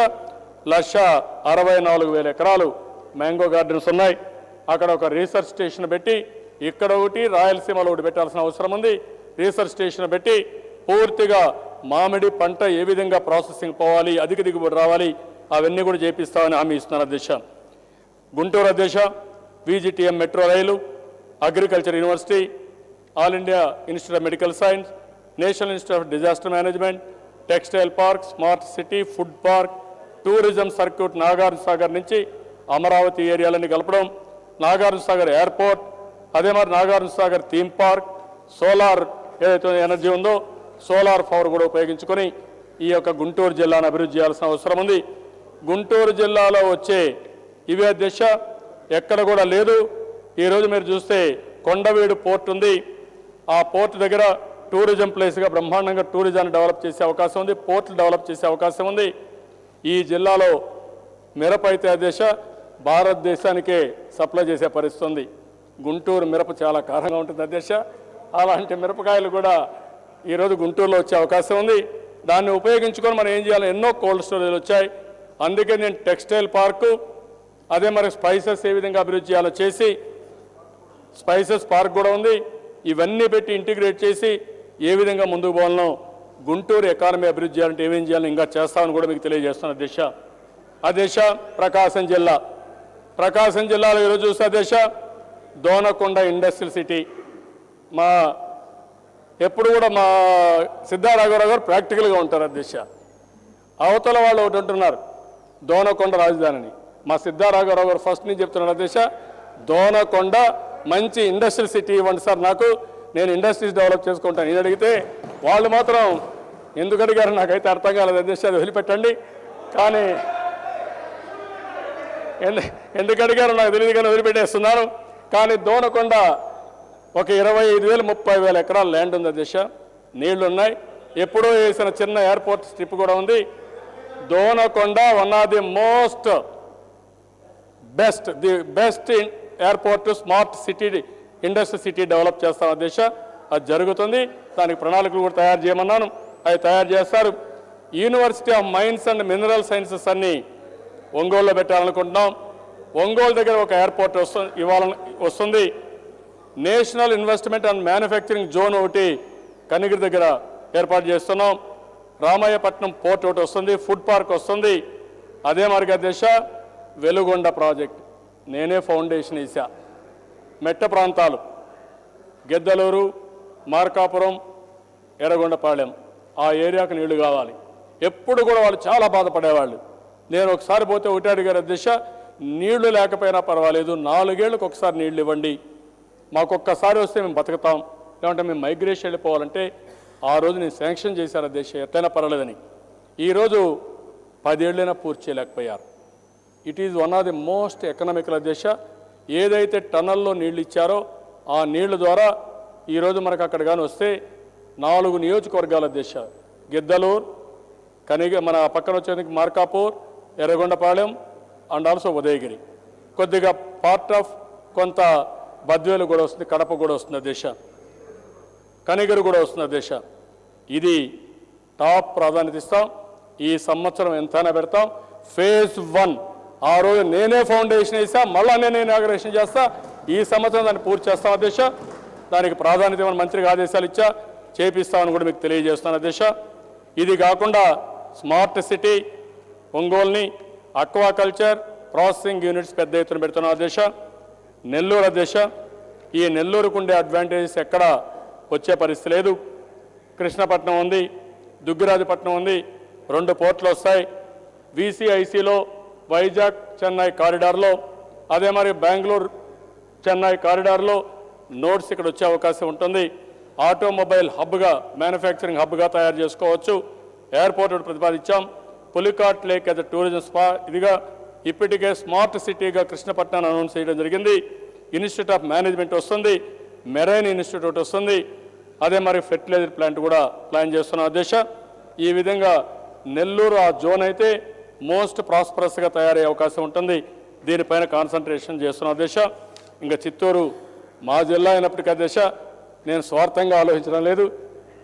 1,64,000 ఎకరాలు మ్యాంగో గార్డెన్స్ ఉన్నాయి. అక్కడ ఒక రీసెర్చ్ స్టేషన్ పెట్టి, ఇక్కడ ఒకటి రాయలసీమలో ఒకటి పెట్టాల్సిన అవసరం ఉంది. రీసెర్చ్ స్టేషన్ పెట్టి పూర్తిగా మామిడి పంట ఏ విధంగా ప్రాసెసింగ్ పోవాలి, అధిక దిగుబడి రావాలి, అవన్నీ కూడా చేపిస్తామని హామీ ఇస్తున్నారు అధ్యక్ష. గుంటూరు అధ్యక్ష VGTM metro rail, agriculture university, all India institute of medical science, national institute of disaster management, textile park, smart city, food park, tourism circuit Nagarjunasagar నుంచి అమరావతి ఏరియాలన్నీ కలపడం, నాగార్జునసాగర్ ఎయిర్పోర్ట్, అదే మరి నాగార్జునసాగర్ థీమ్ పార్క్, సోలార్ ఏదైతే ఎనర్జీ ఉందో సోలార్ పవర్ కూడా ఉపయోగించుకొని ఈ యొక్క గుంటూరు జిల్లాను అభివృద్ధి చేయాల్సిన అవసరం ఉంది. గుంటూరు జిల్లాలో వచ్చే ఇవే దిశ ఎక్కడ కూడా లేదు. ఈరోజు మీరు చూస్తే కొండవీడు పోర్ట్ ఉంది, ఆ పోర్ట్ దగ్గర టూరిజం ప్లేస్గా బ్రహ్మాండంగా టూరిజాన్ని డెవలప్ చేసే అవకాశం ఉంది, పోర్ట్లు డెవలప్ చేసే అవకాశం ఉంది. ఈ జిల్లాలో మిరప అయితే అధ్యక్ష భారతదేశానికే సప్లై చేసే పరిస్థితి ఉంది. గుంటూరు మిరప చాలా కారంగా ఉంటుంది అధ్యక్ష. అలాంటి మిరపకాయలు కూడా ఈరోజు గుంటూరులో వచ్చే అవకాశం ఉంది. దాన్ని ఉపయోగించుకొని మనం ఏం చేయాలి, ఎన్నో కోల్డ్ స్టోరేజ్లు వచ్చాయి. అందుకే నేను టెక్స్టైల్ పార్కు, అదే మరి స్పైసెస్ ఏ విధంగా అభివృద్ధి చేయాలో చేసి స్పైసెస్ పార్క్ కూడా ఉంది. ఇవన్నీ పెట్టి ఇంటిగ్రేట్ చేసి ఏ విధంగా ముందుకు పోవాలనో, గుంటూరు ఎకానమీ అభివృద్ధి చేయాలంటే ఏమేం చేయాలని ఇంకా చేస్తామని కూడా మీకు తెలియజేస్తున్న దిశ. అధ్యక్ష ప్రకాశం జిల్లా, ప్రకాశం జిల్లాలో ఈరోజు చూస్తే అధ్యక్ష దోనకొండ ఇండస్ట్రియల్ సిటీ. మా ఎప్పుడు కూడా మా సిద్ధారాఘవరావు గారు ప్రాక్టికల్గా ఉంటారు అధ్యక్ష. అవతల వాళ్ళు ఒకటి అంటున్నారు దోనకొండ రాజధానిని. మా సిద్ధారాఘవరావు గారు ఫస్ట్ నుంచి చెప్తున్నారు అధ్యక్ష, దోనకొండ మంచి ఇండస్ట్రియల్ సిటీ ఇవ్వండి సార్ నాకు, నేను ఇండస్ట్రీస్ డెవలప్ చేసుకుంటాను. ఇది అడిగితే వాళ్ళు మాత్రం ఎందుకు అడిగారు నాకైతే అర్థం కాలేదు అధ్యక్ష, అది వదిలిపెట్టండి. కానీ ఎందుకు అడిగారు నాకు తెలియదు కానీ వదిలిపెట్టేస్తున్నారు. కానీ దోనకొండ ఒక 25,000 30,000 ఎకరాల ల్యాండ్ ఉంది అధ్యక్ష, నీళ్లు ఉన్నాయి. ఎప్పుడో వేసిన చిన్న ఎయిర్పోర్ట్ స్ట్రిప్ కూడా ఉంది. Donakonda one of the most best airport smart city industrial city develop చేస్తాం అధ్యక్ష. అది జరుగుతుంది. దానికి ప్రణాళికలు కూడా తయారు చేయమన్నాను, అవి తయారు చేస్తారు. University of mines and mineral sciences అన్ని ఒంగోలులో పెట్టాలనుకుంటున్నాం. ఒంగోలు దగ్గర ఒక ఎయిర్పోర్ట్ వస్తుంది. National investment and manufacturing zone ఒకటి కనిగిరి దగ్గర ఏర్పాటు చేస్తున్నాం. రామయ్యపట్నం పోర్ట్ ఒకటి వస్తుంది, ఫుడ్ పార్క్ వస్తుంది. అదే మార్గ అధ్యక్ష వెలుగొండ ప్రాజెక్ట్ నేనే ఫౌండేషన్ వేసా. మెట్ట ప్రాంతాలు గెద్దలూరు, మార్కాపురం, ఎర్రగొండపాలెం ఆ ఏరియాకు నీళ్లు కావాలి. ఎప్పుడు కూడా వాళ్ళు చాలా బాధపడేవాళ్ళు. నేను ఒకసారి పోతే ఒకటి అడిగారు అధ్యక్ష, నీళ్లు లేకపోయినా పర్వాలేదు, 4 ఏళ్లకు ఒకసారి నీళ్లు ఇవ్వండి, మాకొక్కసారి వస్తే మేము బతుకుతాం, లేదంటే మేము మైగ్రేషన్ వెళ్ళిపోవాలంటే ఆ రోజు నేను శాంక్షన్ చేశాను అధ్యక్ష, ఎట్లయినా పర్వాలేదని. ఈరోజు 10 ఏళ్ళైనా పూర్తి చేయలేకపోయారు. It is one of the most economical అధ్యక్ష. ఏదైతే టన్నల్లో నీళ్ళు ఇచ్చారో ఆ నీళ్ల ద్వారా ఈరోజు మనకు అక్కడ కానీ వస్తే 4 నియోజకవర్గాల అధ్యక్ష, గిద్దలూరు, మన పక్కన వచ్చేందుకు మార్కాపూర్, ఎర్రగొండపాలెం అండ్ ఆల్సో ఉదయగిరి, కొద్దిగా పార్ట్ ఆఫ్ కొంత బద్వేలు కూడా వస్తుంది, కడప కూడా వస్తుంది అధ్యక్ష, కనిగిరి కూడా వస్తుంది అధ్యక్ష. ఇది టాప్ ప్రాధాన్యత ఇస్తాం. ఈ సంవత్సరం ఎంతైనా పెడతాం. ఫేజ్ 1 ఆ రోజు నేనే ఫౌండేషన్ వేసా, మళ్ళా నేనే ఇనాగరేషన్ చేస్తా. ఈ సంవత్సరం దాన్ని పూర్తి చేస్తాం అధ్యక్ష. దానికి ప్రాధాన్యత ఇవ్వని మంత్రికి ఆదేశాలు ఇచ్చా, చేపిస్తామని కూడా మీకు తెలియజేస్తాను అధ్యక్ష. ఇది కాకుండా స్మార్ట్ సిటీ ఒంగోలుని అక్వాకల్చర్ ప్రాసెసింగ్ యూనిట్స్ పెద్ద ఎత్తున పెడుతున్నాం అధ్యక్ష. నెల్లూరు అధ్యక్ష, ఈ నెల్లూరుకు ఉండే అడ్వాంటేజెస్ ఎక్కడ వచ్చే పరిస్థితి లేదు. కృష్ణపట్నం ఉంది, దుగ్గిరాజపట్నం ఉంది, 2 పోర్ట్లు వస్తాయి. VCICలో వైజాగ్ చెన్నై కారిడార్లో, అదే మరి బెంగళూరు చెన్నై కారిడార్లో నోట్స్ ఇక్కడ వచ్చే అవకాశం ఉంటుంది. ఆటోమొబైల్ హబ్గా, మ్యానుఫ్యాక్చరింగ్ హబ్గా తయారు చేసుకోవచ్చు. ఎయిర్పోర్ట్ ప్రతిపాదించాం. Pulicat lake as tourism spa ఇదిగా ఇప్పటికే స్మార్ట్ సిటీగా కృష్ణపట్నాన్ని అనౌన్స్ చేయడం జరిగింది. ఇన్స్టిట్యూట్ ఆఫ్ మేనేజ్మెంట్ వస్తుంది, మెరైన్ ఇన్స్టిట్యూట్ వస్తుంది, అదే మరి ఫెర్టిలైజర్ ప్లాంట్ కూడా ప్లాన్ చేస్తున్నాం అధ్యక్ష. ఈ విధంగా నెల్లూరు ఆ జోన్ అయితే మోస్ట్ ప్రాస్పరస్గా తయారయ్యే అవకాశం ఉంటుంది. దీనిపైన కాన్సన్ట్రేషన్ చేస్తున్నాం అధ్యక్ష. ఇంకా చిత్తూరు మా జిల్లా అయినప్పటికీ అధ్యక్ష నేను స్వార్థంగా ఆలోచించడం లేదు.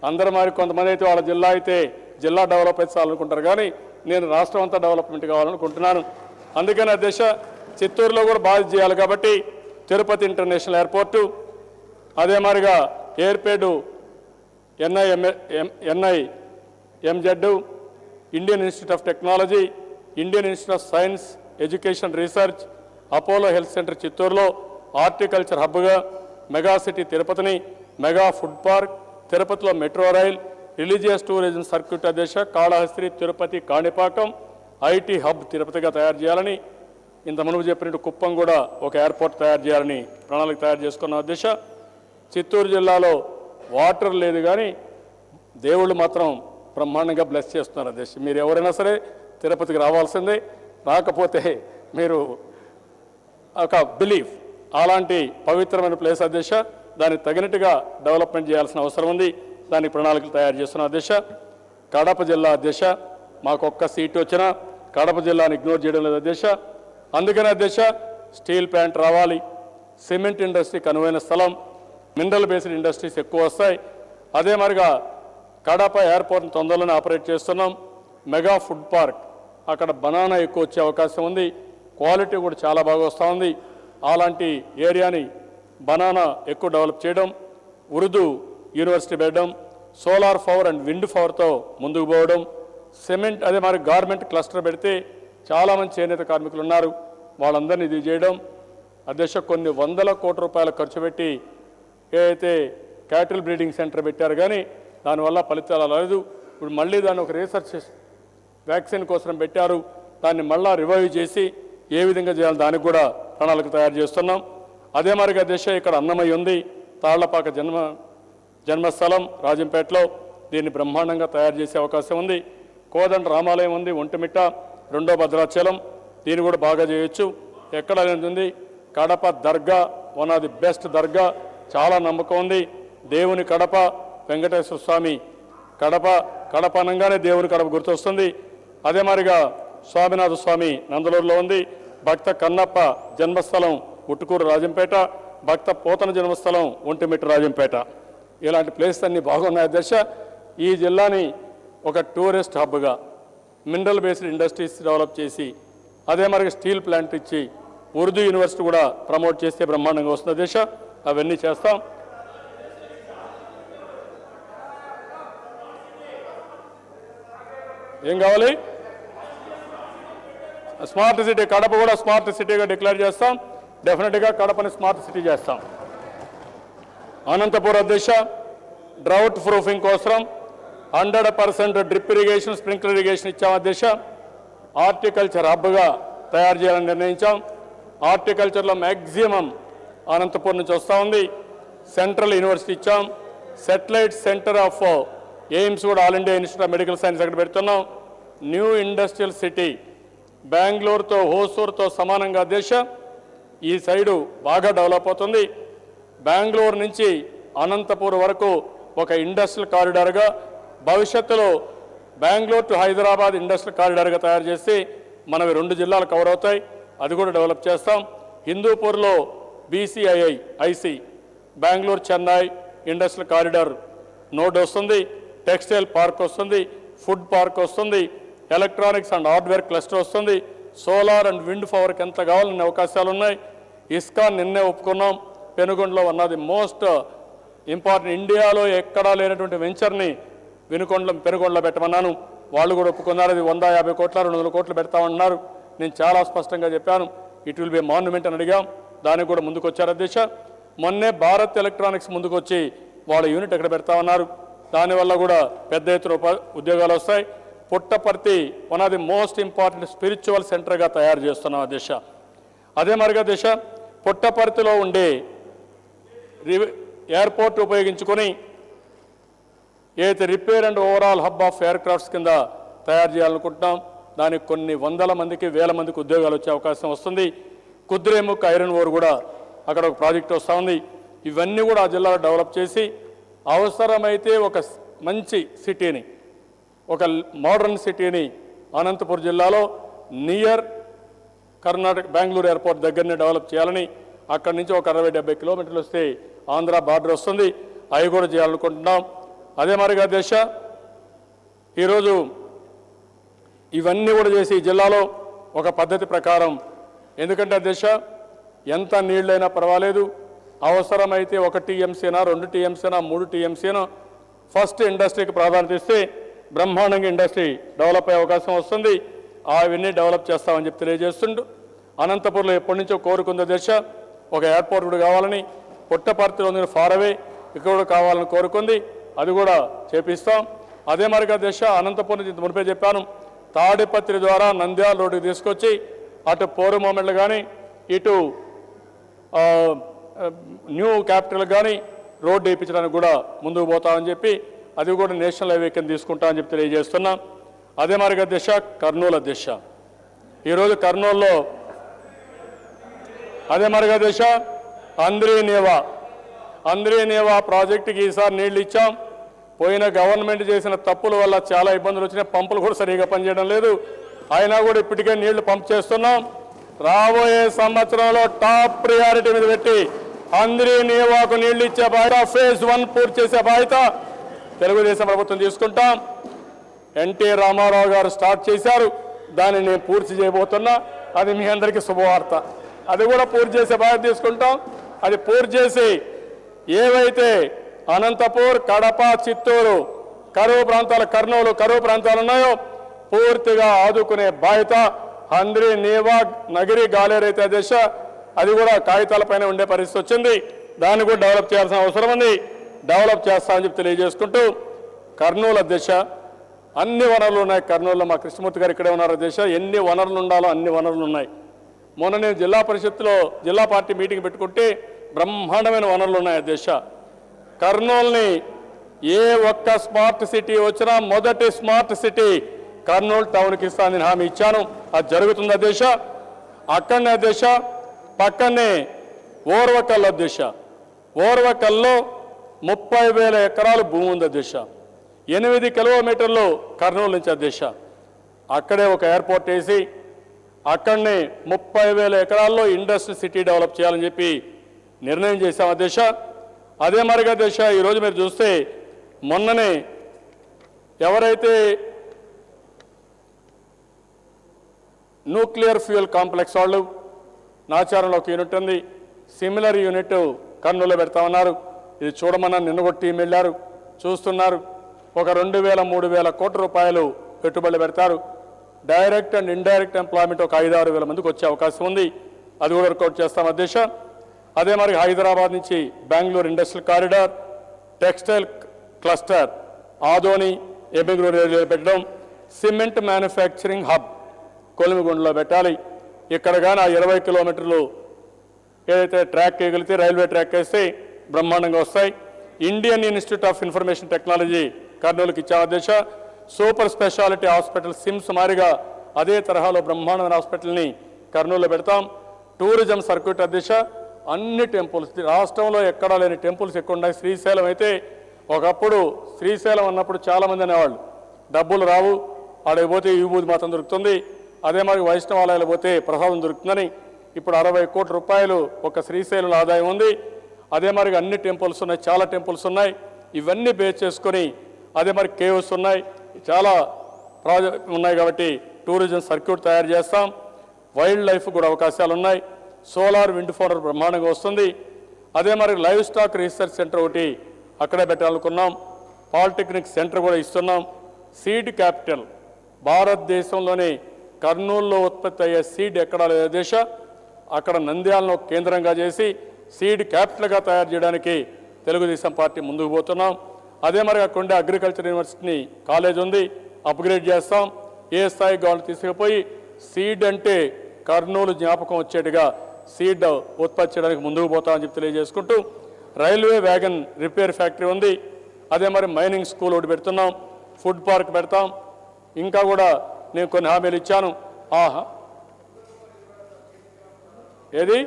అందరూ మరి కొంతమంది అయితే వాళ్ళ జిల్లా అయితే జిల్లా డెవలప్ అయితే చాలనుకుంటారు, కానీ నేను రాష్ట్రం అంతా డెవలప్మెంట్ కావాలనుకుంటున్నాను. అందుకని అధ్యక్ష చిత్తూరులో కూడా బాధ్యత చేయాలి కాబట్టి తిరుపతి ఇంటర్నేషనల్ ఎయిర్పోర్టు, అదే మాదిరిగా Yerpedu NIMZ, Indian institute of technology, Indian institute of science education research, Apollo health centre చిత్తూరులో, హార్టికల్చర్ హబ్గా, మెగా సిటీ తిరుపతిని, మెగా ఫుడ్ పార్క్, తిరుపతిలో metro rail, religious tourism circuit అధ్యక్ష, కాళహస్తి, తిరుపతి, కాణిపాకం, IT హబ్ తిరుపతిగా తయారు చేయాలని, ఇంత మునుపు చెప్పినట్టు కుప్పం కూడా ఒక ఎయిర్పోర్ట్ తయారు చేయాలని ప్రణాళిక తయారు చేసుకున్న అధ్యక్ష. చిత్తూరు జిల్లాలో వాటర్ లేదు కానీ దేవుళ్ళు మాత్రం బ్రహ్మాండంగా బ్లెస్ చేస్తున్నారు అధ్యక్ష. మీరు ఎవరైనా సరే తిరుపతికి రావాల్సిందే, రాకపోతే మీరు ఒక బిలీఫ్ అలాంటి పవిత్రమైన ప్లేస్ అధ్యక్ష. దానికి తగినట్టుగా డెవలప్మెంట్ చేయాల్సిన అవసరం ఉంది. దానికి ప్రణాళికలు తయారు చేస్తున్న అధ్యక్ష. కడప జిల్లా అధ్యక్ష, మాకు ఒక్క సీటు వచ్చినా కడప జిల్లాని ఇగ్నోర్ చేయడం లేదు అధ్యక్ష. అందుకనే అధ్యక్ష స్టీల్ ప్లాంట్ రావాలి, సిమెంట్ ఇండస్ట్రీకి అనువైన స్థలం, మినరల్ బేస్డ్ ఇండస్ట్రీస్ ఎక్కువ వస్తాయి. అదే మరిగా కడప ఎయిర్పోర్ట్ని తొందరలోనే ఆపరేట్ చేస్తున్నాం. మెగా ఫుడ్ పార్క్, అక్కడ బనానా ఎక్కువ వచ్చే అవకాశం ఉంది, క్వాలిటీ కూడా చాలా బాగా వస్తూ ఉంది. అలాంటి ఏరియాని బనానా ఎక్కువ డెవలప్ చేయడం, ఉర్దూ యూనివర్సిటీ పెట్టడం, సోలార్ పవర్ అండ్ విండ్ పవర్తో ముందుకు పోవడం, సిమెంట్ అదే మరి గార్మెంట్ క్లస్టర్ పెడితే చాలామంది చేనేత కార్మికులు ఉన్నారు, వాళ్ళందరినీ ఇది చేయడం. అధ్యక్ష కొన్ని వందల కోట్ల రూపాయలు ఖర్చు పెట్టి ఏదైతే క్యాటిల్ బ్రీడింగ్ సెంటర్ పెట్టారు కానీ దానివల్ల ఫలితాలు లేదు. ఇప్పుడు మళ్ళీ దాన్ని ఒక రీసెర్చ్ వ్యాక్సిన్ కోసం పెట్టారు, దాన్ని మళ్ళా రివైవ్ చేసి ఏ విధంగా చేయాలి దానికి కూడా ప్రణాళిక తయారు చేస్తున్నాం. అదే మరిగా అధ్యక్ష ఇక్కడ అన్నమయ్య ఉంది, తాళ్లపాక జన్మస్థలం రాజంపేటలో, దీన్ని బ్రహ్మాండంగా తయారు చేసే అవకాశం ఉంది. కోదండ రామాలయం ఉంది ఒంటిమిట్ట, రెండో భద్రాచలం, దీన్ని కూడా బాగా చేయొచ్చు. ఎక్కడ ఉంది కడప దర్గా, వన్ ఆఫ్ ది బెస్ట్ దర్గా, చాలా నమ్మకం ఉంది. దేవుని కడప, వెంకటేశ్వర స్వామి కడప, కడప అనగానే దేవుని కడప గుర్తొస్తుంది. అదే మరిగా స్వామినాథ స్వామి నందలూరులో ఉంది, భక్త కన్నప్ప జన్మస్థలం ఉట్టుకూరు రాజంపేట, భక్త పోతన జన్మస్థలం ఒంటిమిట్ట రాజంపేట. ఇలాంటి ప్లేస్ అన్నీ బాగున్నాయి అధ్యక్ష. ఈ జిల్లాని ఒక టూరిస్ట్ హబ్గా మినరల్ బేస్డ్ ఇండస్ట్రీస్ డెవలప్ చేసి అదే మరి స్టీల్ ప్లాంట్ ఇచ్చి ఉర్దూ యూనివర్సిటీ కూడా ప్రమోట్ చేస్తే బ్రహ్మాండంగా వస్తుంది అధ్యక్ష. అవన్నీ చేస్తాం. ఏం కావాలి? స్మార్ట్ సిటీ, కడప కూడా స్మార్ట్ సిటీగా డిక్లేర్ చేస్తాం. డెఫినెట్గా కడపని స్మార్ట్ సిటీ చేస్తాం. అనంతపూర్ అధ్యక్ష డ్రౌట్ ప్రూఫింగ్ కోసం 100% డ్రిప్ ఇరిగేషన్, స్ప్రింక్లర్ ఇరిగేషన్ ఇచ్చాం అధ్యక్ష. హార్టికల్చర్ హబ్గా తయారు చేయాలని నిర్ణయించాం. హార్టికల్చర్లో మ్యాక్సిమం అనంతపూర్ నుంచి వస్తూ ఉంది. సెంట్రల్ యూనివర్సిటీ ఇచ్చాం. సెటిలైట్ సెంటర్ ఆఫ్ ఎయిమ్స్ కూడా all India institute of medical science అక్కడ పెడుతున్నాం. న్యూ ఇండస్ట్రియల్ సిటీ బెంగళూరుతో హోసూరుతో సమానంగా అధ్యక్ష ఈ సైడు బాగా డెవలప్ అవుతుంది. బెంగళూరు నుంచి అనంతపూర్ వరకు ఒక ఇండస్ట్రియల్ కారిడార్గా, భవిష్యత్తులో బెంగళూరు టు హైదరాబాద్ ఇండస్ట్రియల్ కారిడార్గా తయారు చేసి మనవి 2 జిల్లాలు కవర్ అవుతాయి. అది కూడా డెవలప్ చేస్తాం. హిందూపూర్లో BCII IC Bengaluru Chennai industrial corridor node వస్తుంది, టెక్స్టైల్ పార్క్ వస్తుంది, ఫుడ్ పార్క్ వస్తుంది, ఎలక్ట్రానిక్స్ అండ్ హార్డ్వేర్ క్లస్టర్ వస్తుంది, సోలార్ అండ్ విండ్ పవర్కి ఎంత కావాలనే అవకాశాలు ఉన్నాయి. ఇస్కాన్ నిన్నే ఒప్పుకున్నాం. పెనుగొండలో one of the most important, ఇండియాలో ఎక్కడా లేనటువంటి వెంచర్ని పెనుగొండలో పెట్టమన్నాను. వాళ్ళు కూడా ఒప్పుకున్నారు. అది 150 కోట్ల 200 కోట్లు పెడతామన్నారు. నేను చాలా స్పష్టంగా చెప్పాను, ఇట్ విల్ బి మాన్యుమెంట్ అని అడిగాం. దానికి కూడా ముందుకు వచ్చారు అధ్యక్ష. మొన్నే భారత్ ఎలక్ట్రానిక్స్ ముందుకు వచ్చి వాళ్ళ యూనిట్ ఎక్కడ పెడతామన్నారు. దానివల్ల కూడా పెద్ద ఎత్తున ఉద్యోగాలు వస్తాయి. Puttaparthi one of the most important spiritual సెంటర్గా తయారు చేస్తున్నాం అధ్యక్ష. అదే మరిగా అధ్యక్ష పుట్టపర్తిలో ఉండే ఎయిర్పోర్ట్ ఉపయోగించుకొని ఏదైతే repair and overall hub of air crafts కింద తయారు చేయాలనుకుంటున్నాం. దానికి కొన్ని వందల మందికి, వేల మందికి ఉద్యోగాలు వచ్చే అవకాశం వస్తుంది. కుద్రేముఖ్ ఐరన్ ఓర్ కూడా అక్కడ ఒక ప్రాజెక్ట్ వస్తూ ఉంది. ఇవన్నీ కూడా ఆ జిల్లాలో డెవలప్ చేసి అవసరమైతే ఒక మంచి సిటీని, ఒక మోడర్న్ సిటీని అనంతపురం జిల్లాలో నియర్ కర్ణాటక బెంగళూరు ఎయిర్పోర్ట్ దగ్గరనే డెవలప్ చేయాలని, అక్కడి నుంచి ఒక 60-70 కిలోమీటర్లు వస్తే ఆంధ్ర బార్డర్ వస్తుంది. అవి కూడా చేయాలనుకుంటున్నాం. అదే మరిగా దేశ ఈరోజు ఇవన్నీ కూడా చేసి ఈ జిల్లాలో ఒక పద్ధతి ప్రకారం, ఎందుకంటే దేశ ఎంత నీళ్ళైనా పర్వాలేదు, అవసరమైతే 1 TMCనా 2 TMCనా 3 TMCనా ఫస్ట్ ఇండస్ట్రీకి ప్రాధాన్యత ఇస్తే బ్రహ్మాండంగా ఇండస్ట్రీ డెవలప్ అయ్యే అవకాశం వస్తుంది. అవన్నీ డెవలప్ చేస్తామని చెప్పి తెలియజేస్తుంటూ, అనంతపురంలో ఎప్పటి నుంచో కోరుకుంది దేశ ఒక ఎయిర్పోర్ట్ కూడా కావాలని, పుట్టపర్తిలో ఉంది ఫారవే ఇక్కడ కూడా కావాలని కోరుకుంది. అది కూడా చేపిస్తాం. అదే మరిగా దేశ అనంతపురం నుంచి మునిపే చెప్పాను, తాడిపత్రి ద్వారా నంద్యాల రోడ్డుకి తీసుకొచ్చి అటు పోరుమామిళ్ళు కానీ ఇటు న్యూ క్యాపిటల్ కానీ రోడ్డు వేయించడానికి కూడా ముందుకు పోతామని చెప్పి అది కూడా నేషనల్ హైవే కింద తీసుకుంటామని చెప్పి తెలియజేస్తున్నాం. అదే మరిగా దిశ కర్నూలు దిశ ఈరోజు కర్నూలులో అదే మరిగా దిశ అంద్రీనేవా అంద్రీనేవా ప్రాజెక్టుకి ఈసారి నీళ్లు ఇచ్చాం. పోయిన గవర్నమెంట్ చేసిన తప్పుల వల్ల చాలా ఇబ్బందులు వచ్చినాయి. పంపులు కూడా సరిగా పనిచేయడం లేదు. అయినా కూడా ఇప్పటికే నీళ్లు పంప్ చేస్తున్నాం. రాబోయే సంవత్సరంలో టాప్ ప్రియారిటీ మీద పెట్టి అంద్రీనేవాకు నీళ్లు ఇచ్చే బాధ్యత, ఫేజ్ 1 పూర్తి చేసే బాధ్యత తెలుగుదేశం ప్రభుత్వం తీసుకుంటాం. ఎన్టీ రామారావు గారు స్టార్ట్ చేశారు, దాన్ని నేను పూర్తి చేయబోతున్నా. అది మీ అందరికీ శుభవార్త. అది కూడా పూర్తి చేసే బాధ్యత తీసుకుంటాం. అది పూర్తి చేసి ఏవైతే అనంతపూర్, కడప, చిత్తూరు కరువు ప్రాంతాలు, కర్నూలు కరువు ప్రాంతాలు ఉన్నాయో పూర్తిగా ఆదుకునే బాధ్యత అంద్రీనేవా నగిరి గాలేరైతే దిశ అది కూడా కాగితాలపైన ఉండే పరిస్థితి వచ్చింది. దాన్ని కూడా డెవలప్ చేయాల్సిన అవసరం ఉంది. డెవలప్ చేస్తామని చెప్పి తెలియజేసుకుంటూ కర్నూలు దిశ అన్ని వనరులు ఉన్నాయి. కర్నూలులో మా కృష్ణమూర్తి గారు ఇక్కడే ఉన్నారు. దిశ ఎన్ని వనరులు ఉండాలో అన్ని వనరులు ఉన్నాయి. మొన్న నేను జిల్లా పరిషత్తులో జిల్లా పార్టీ మీటింగ్ పెట్టుకుంటే బ్రహ్మాండమైన వనరులు ఉన్నాయి. దిశ కర్నూలుని ఏ ఒక్క స్మార్ట్ సిటీ వచ్చినా మొదటి స్మార్ట్ సిటీ కర్నూలు టౌన్కి ఇస్తానని హామీ ఇచ్చాను. అది జరుగుతుంది. దిశ అక్కడనే దిశ పక్కనే ఓర్వకల్ దిశ. ఓర్వకల్లో 30,000 ఎకరాలు భూమి ఉంది. దిశ 8 కిలోమీటర్లు కర్నూలు నుంచి దిశ. అక్కడే ఒక ఎయిర్పోర్ట్ వేసి అక్కడనే 30,000 ఎకరాల్లో ఇండస్ట్రియల్ సిటీ డెవలప్ చేయాలని చెప్పి నిర్ణయం చేశాం. దిశ అదే మరిగా దిశ ఈరోజు మీరు చూస్తే మొన్ననే ఎవరైతే న్యూక్లియర్ ఫ్యూయల్ కాంప్లెక్స్ వాళ్ళు నాచారంలో ఒక యూనిట్ ఉంది, సిమిలర్ యూనిట్ కర్నూలులో పెడతామన్నారు. ఇది చూడమన్నా నిన్న కూడా టీం వెళ్ళారు, చూస్తున్నారు. ఒక 2,000-3,000 కోట్ల రూపాయలు పెట్టుబడులు పెడతారు. డైరెక్ట్ అండ్ ఇండైరెక్ట్ ఎంప్లాయ్మెంట్ ఒక 5-6 వేల మందికి వచ్చే అవకాశం ఉంది. అది కూడా వర్కౌట్ చేస్తాం. అధ్యక్ష అదే మరి హైదరాబాద్ నుంచి Bengaluru industrial corridor, textile cluster, Adoni Yemmiganur ఏరియాలో పెట్టడం, సిమెంట్ మ్యానుఫ్యాక్చరింగ్ హబ్ కొలిమిగుండలో పెట్టాలి. ఇక్కడ కానీ ఆ 20 కిలోమీటర్లు ఏదైతే ట్రాక్ వేయగలిగితే రైల్వే ట్రాక్ వేస్తే బ్రహ్మాండంగా వస్తాయి. Indian institute of Information Technology కర్నూలుకి ఇచ్చాం. అధ్యక్ష సూపర్ స్పెషాలిటీ హాస్పిటల్ సిమ్స్ మారిగా అదే తరహాలో బ్రహ్మాండమైన హాస్పిటల్ని కర్నూలులో పెడతాం. టూరిజం సర్క్యూట్ అధ్యక్ష అన్ని టెంపుల్స్ రాష్ట్రంలో ఎక్కడా లేని టెంపుల్స్ ఎక్కువ ఉన్నాయి. శ్రీశైలం అయితే ఒకప్పుడు శ్రీశైలం అన్నప్పుడు చాలామంది అనేవాళ్ళు డబ్బులు రావు, ఆడకి పోతే విభూతి మాత్రం దొరుకుతుంది, అదే మరి వైష్ణవాలయాలు పోతే ప్రసాదం దొరుకుతుందని ఇప్పుడు 60 కోట్ల రూపాయలు ఒక శ్రీశైలం ఆదాయం ఉంది. అదే మరి అన్ని టెంపుల్స్ ఉన్నాయి, చాలా టెంపుల్స్ ఉన్నాయి. ఇవన్నీ బేస్ చేసుకొని అదే మరి కేవ్స్ ఉన్నాయి, చాలా ప్రాజెక్ట్ ఉన్నాయి. కాబట్టి టూరిజం సర్క్యూట్ తయారు చేస్తాం. వైల్డ్ లైఫ్ కూడా అవకాశాలు ఉన్నాయి. సోలార్ విండ్ ఫోర్ బ్రహ్మాండంగా వస్తుంది. అదే మరి లైవ్ స్టాక్ రీసెర్చ్ సెంటర్ ఒకటి అక్కడే పెట్టాలనుకున్నాం. పాలిటెక్నిక్ సెంటర్ కూడా ఇస్తున్నాం. సీడ్ క్యాపిటల్ భారతదేశంలోనే కర్నూలులో ఉత్పత్తి అయ్యే సీడ్ ఎక్కడ లేదు దేశ, అక్కడ నంద్యాలను కేంద్రంగా చేసి సీడ్ క్యాపిటల్గా తయారు చేయడానికి తెలుగుదేశం పార్టీ ముందుకు పోతున్నాం. అదే మరి అక్కడ అగ్రికల్చర్ యూనివర్సిటీ కాలేజ్ ఉంది, అప్గ్రేడ్ చేస్తాం. ఏ స్థాయికి కావాలో తీసుకుపోయి సీడ్ అంటే కర్నూలు జ్ఞాపకం వచ్చేట్టుగా సీడ్ ఉత్పత్తి చేయడానికి ముందుకు పోతామని చెప్పి తెలియజేసుకుంటూ రైల్వే వ్యాగన్ రిపేర్ ఫ్యాక్టరీ ఉంది. అదే మరి మైనింగ్ స్కూల్ ఒకటి పెడుతున్నాం, ఫుడ్ పార్క్ పెడతాం. ఇంకా కూడా నేను కొన్ని హామీలు ఇచ్చాను. ఏది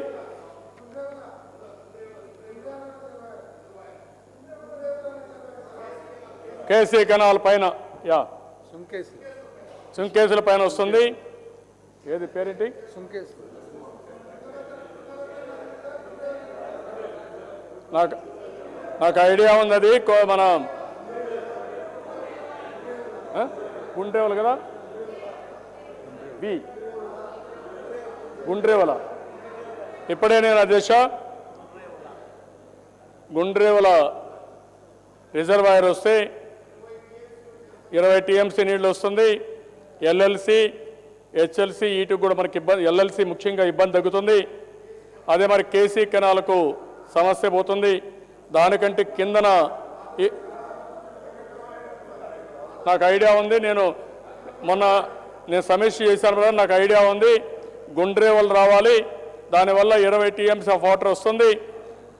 కేసీ కెనాల్ పైన సుంకేసుల పైన వస్తుంది. ఏది పేరేంటి నాకు ఐడియా ఉంది. అది మన గుండ్రేవల కదా, గుండ్రేవల. ఇప్పుడే నేను అధ్యక్ష గుండ్రేవల రిజర్వాయర్ వస్తే 20 టీఎంసీ నీళ్ళు వస్తుంది. ఎల్ఎల్సి హెచ్ఎల్సి వీటికి కూడా మనకి ఇబ్బంది, ఎల్ఎల్సి ముఖ్యంగా ఇబ్బంది తగ్గుతుంది. అదే మరి కేసీ కెనాల్కు సమస్య పోతుంది. దానికంటే కిందన నాకు ఐడియా ఉంది. మొన్న నేను సమీక్ష చేశాను కదా, నాకు ఐడియా ఉంది. గుండ్రేవల్ రావాలి, దానివల్ల 20 టీఎంసీ ఆఫ్ వాటర్ వస్తుంది.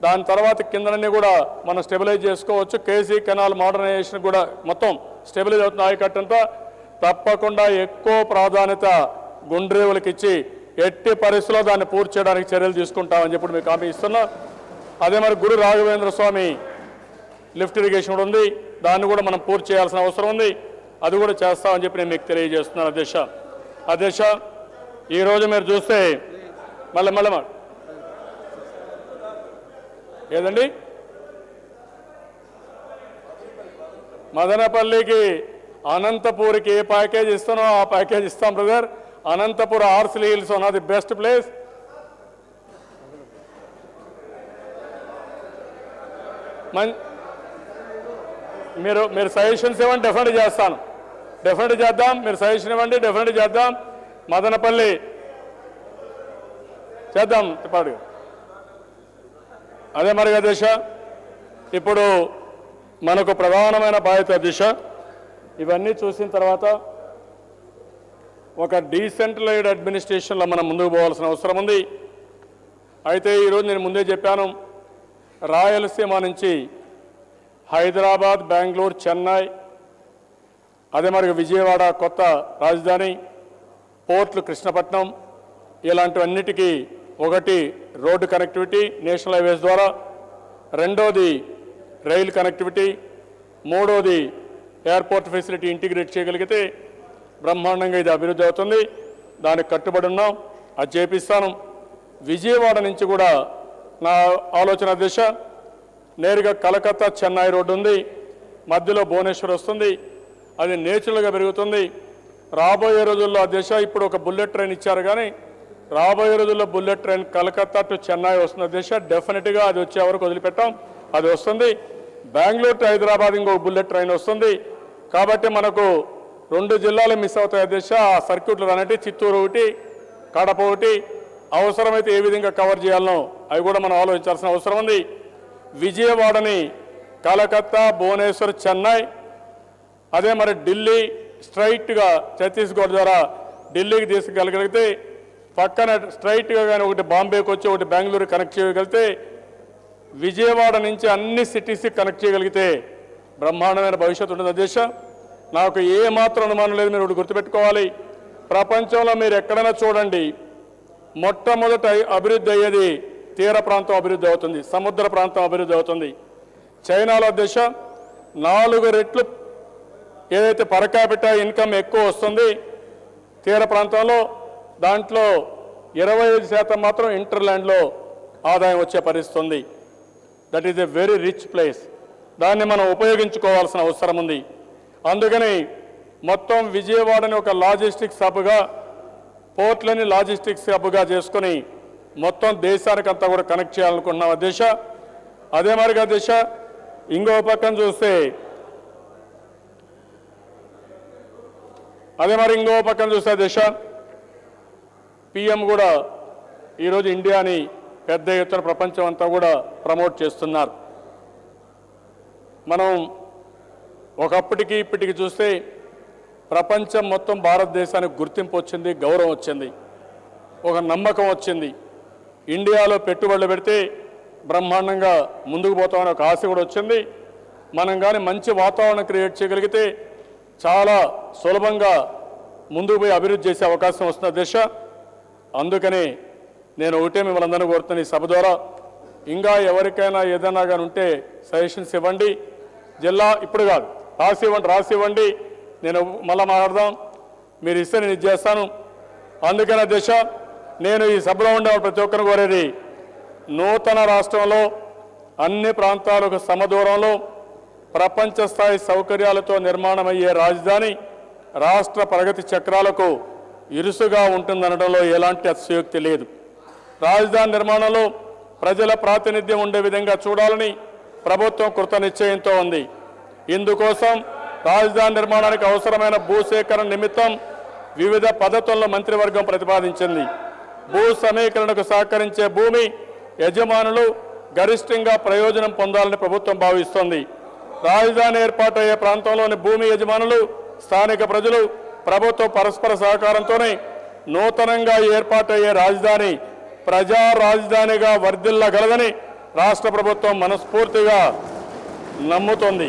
దాని తర్వాత కిందనన్నీ కూడా మనం స్టెబిలైజ్ చేసుకోవచ్చు. కేసీ కెనాల్ మోడర్నైజేషన్ కూడా మొత్తం స్టెబిలైజ్ అవుతుంది. ఆయకట్టంతా తప్పకుండా ఎక్కువ ప్రాధాన్యత గుండ్రేవులకి ఇచ్చి ఎట్టి పరిస్థితుల్లో దాన్ని పూర్తి చేయడానికి చర్యలు తీసుకుంటామని చెప్పి మీకు హామీ ఇస్తున్నా. అదే మరి గురు రాఘవేంద్ర స్వామి లిఫ్ట్ ఇరిగేషన్ కూడా ఉంది, దాన్ని కూడా మనం పూర్తి చేయాల్సిన అవసరం ఉంది. అది కూడా చేస్తామని చెప్పి నేను మీకు తెలియజేస్తున్నాను అధ్యక్ష. అధ్యక్ష, ఈరోజు మీరు చూస్తే మళ్ళీ ఏదండి మదనపల్లికి అనంతపూర్కి ఏ ప్యాకేజ్ ఇస్తానో ఆ ప్యాకేజ్ ఇస్తాం brother. Anantapur Horsley Hills one of the best place. మీరు సజెషన్స్ ఇవ్వండి, డెఫినెట్ చేస్తాను, డెఫినెట్ చేద్దాం. మీరు సజెషన్ ఇవ్వండి, డెఫినెట్ చేద్దాం. మదనపల్లి చేద్దాం పాడు. అదే మరి దిశ ఇప్పుడు మనకు ప్రధానమైన బాధ్యత దిశ. ఇవన్నీ చూసిన తర్వాత ఒక డీసెంట్రలైజ్డ్ అడ్మినిస్ట్రేషన్లో మనం ముందుకు పోవాల్సిన అవసరం ఉంది. అయితే ఈరోజు నేను ముందే చెప్పాను, రాయలసీమ నుంచి హైదరాబాద్, బెంగళూరు, చెన్నై, అదే మరి విజయవాడ కొత్త రాజధాని, పోర్ట్లు కృష్ణపట్నం, ఇలాంటివన్నిటికీ ఒకటి రోడ్డు కనెక్టివిటీ నేషనల్ హైవేస్ ద్వారా, రెండోది రైల్ కనెక్టివిటీ, మూడోది ఎయిర్పోర్ట్ ఫెసిలిటీ ఇంటిగ్రేట్ చేయగలిగితే బ్రహ్మాండంగా ఇది అభివృద్ధి అవుతుంది. దానికి కట్టుబడి ఉన్నాం, అది చేపిస్తాను. విజయవాడ నుంచి కూడా నా ఆలోచన దిశ నేరుగా కలకత్తా చెన్నై రోడ్డు ఉంది, మధ్యలో భువనేశ్వర్ వస్తుంది, అది నేచురల్గా పెరుగుతుంది. రాబోయే రోజుల్లో ఆ దిశ ఇప్పుడు ఒక బుల్లెట్ ట్రైన్ ఇచ్చారు, కానీ రాబోయే రోజుల్లో bullet train Calcutta to Chennai వస్తున్న దిశ డెఫినెట్గా అది వచ్చే వరకు వదిలిపెట్టాం, అది వస్తుంది. బెంగళూరు టు హైదరాబాద్ ఇంకొక బుల్లెట్ ట్రైన్ వస్తుంది. కాబట్టి మనకు 2 జిల్లాలు మిస్ అవుతాయి దిశ. ఆ సర్క్యూట్లు అనేవి చిత్తూరు ఒకటి, కడప ఒకటి, అవసరమైతే ఏ విధంగా కవర్ చేయాలనో అవి కూడా మనం ఆలోచించాల్సిన అవసరం ఉంది. విజయవాడని కలకత్తా, భువనేశ్వర్, చెన్నై, అదే మరి ఢిల్లీ స్ట్రైట్గా ఛత్తీస్గఢ్ ద్వారా ఢిల్లీకి తీసుకెళ్ళగలిగితే, పక్కన స్ట్రైట్గా కానీ ఒకటి బాంబేకి వచ్చి ఒకటి బెంగళూరు కనెక్ట్ చేయగలిగితే, విజయవాడ నుంచి అన్ని సిటీస్కి కనెక్ట్ చేయగలిగితే బ్రహ్మాండమైన భవిష్యత్తు ఉంటుంది దేశ. నాకు ఏ మాత్రం అనుమానం లేదు. మీరు ఒకటి గుర్తుపెట్టుకోవాలి, ప్రపంచంలో మీరు ఎక్కడైనా చూడండి, మొట్టమొదట అభివృద్ధి అయ్యేది తీర ప్రాంతం అభివృద్ధి అవుతుంది, సముద్ర ప్రాంతం అభివృద్ధి అవుతుంది. చైనాలో దేశ 4 రెట్లు ఏదైతే పర్ క్యాపిటా ఇన్కమ్ ఎక్కువ వస్తుంది తీర ప్రాంతంలో, దాంట్లో 25% మాత్రం ఇంటర్లాండ్లో ఆదాయం వచ్చే పరిస్థితి ఉంది. That is a very rich place. దాన్ని మనం ఉపయోగించుకోవాల్సిన అవసరం ఉంది. అందుకని మొత్తం విజయవాడని ఒక లాజిస్టిక్స్ హబ్గా, పోర్ట్లని లాజిస్టిక్స్ హబ్గా చేసుకొని మొత్తం దేశానికంతా కూడా కనెక్ట్ చేయాలనుకుంటున్నాం దిశ. అదే మరిగా దిశ ఇంకో పక్కన చూస్తే దిశ పిఎం కూడా ఈరోజు ఇండియాని పెద్ద ఎత్తున ప్రపంచం అంతా కూడా ప్రమోట్ చేస్తున్నారు. మనం ఒకప్పటికి ఇప్పటికి చూస్తే ప్రపంచం మొత్తం భారతదేశానికి గుర్తింపు వచ్చింది, గౌరవం వచ్చింది, ఒక నమ్మకం వచ్చింది. ఇండియాలో పెట్టుబడులు పెడితే బ్రహ్మాండంగా ముందుకు పోతామని ఒక ఆశ కూడా వచ్చింది. మనం కానీ మంచి వాతావరణం క్రియేట్ చేయగలిగితే చాలా సులభంగా ముందుకు పోయి అభివృద్ధి చేసే అవకాశం వస్తున్న దిశ. అందుకని నేను ఒకటే మిమ్మల్ని అందరినీ కోరుతున్న ఈ సభ ద్వారా, ఇంకా ఎవరికైనా ఏదైనా కానీ ఉంటే సజెషన్స్ ఇవ్వండి. జిల్లా ఇప్పుడు కాదు, రాసి ఇవ్వండి, నేను మళ్ళా మాట్లాడదాం. మీరు ఇస్తే నేను ఇది చేస్తాను. అందుకనే దిశ నేను ఈ సభలో ఉండే ప్రతి ఒక్కరిని కోరేది, నూతన రాష్ట్రంలో అన్ని ప్రాంతాలకు సమదూరంలో ప్రపంచ స్థాయి సౌకర్యాలతో నిర్మాణమయ్యే రాజధాని రాష్ట్ర ప్రగతి చక్రాలకు ఇరుసుగా ఉంటుందనడంలో ఎలాంటి అతిశయోక్తి లేదు. రాజధాని నిర్మాణంలో ప్రజల ప్రాతినిధ్యం ఉండే విధంగా చూడాలని ప్రభుత్వం కృత నిశ్చయంతో ఉంది. ఇందుకోసం రాజధాని నిర్మాణానికి అవసరమైన భూసేకరణ నిమిత్తం వివిధ పద్ధతుల్లో మంత్రివర్గం ప్రతిపాదించింది. భూ సమీకరణకు సహకరించే భూమి యజమానులు గరిష్టంగా ప్రయోజనం పొందాలని ప్రభుత్వం భావిస్తోంది. రాజధాని ఏర్పాటయ్యే ప్రాంతంలోని భూమి యజమానులు, స్థానిక ప్రజలు, ప్రభుత్వ పరస్పర సహకారంతోనే నూతనంగా ఏర్పాటయ్యే రాజధాని ప్రజా రాజధానిగా వర్ధిల్లగలదని రాష్ట్ర ప్రభుత్వం మనస్ఫూర్తిగా నమ్ముతోంది.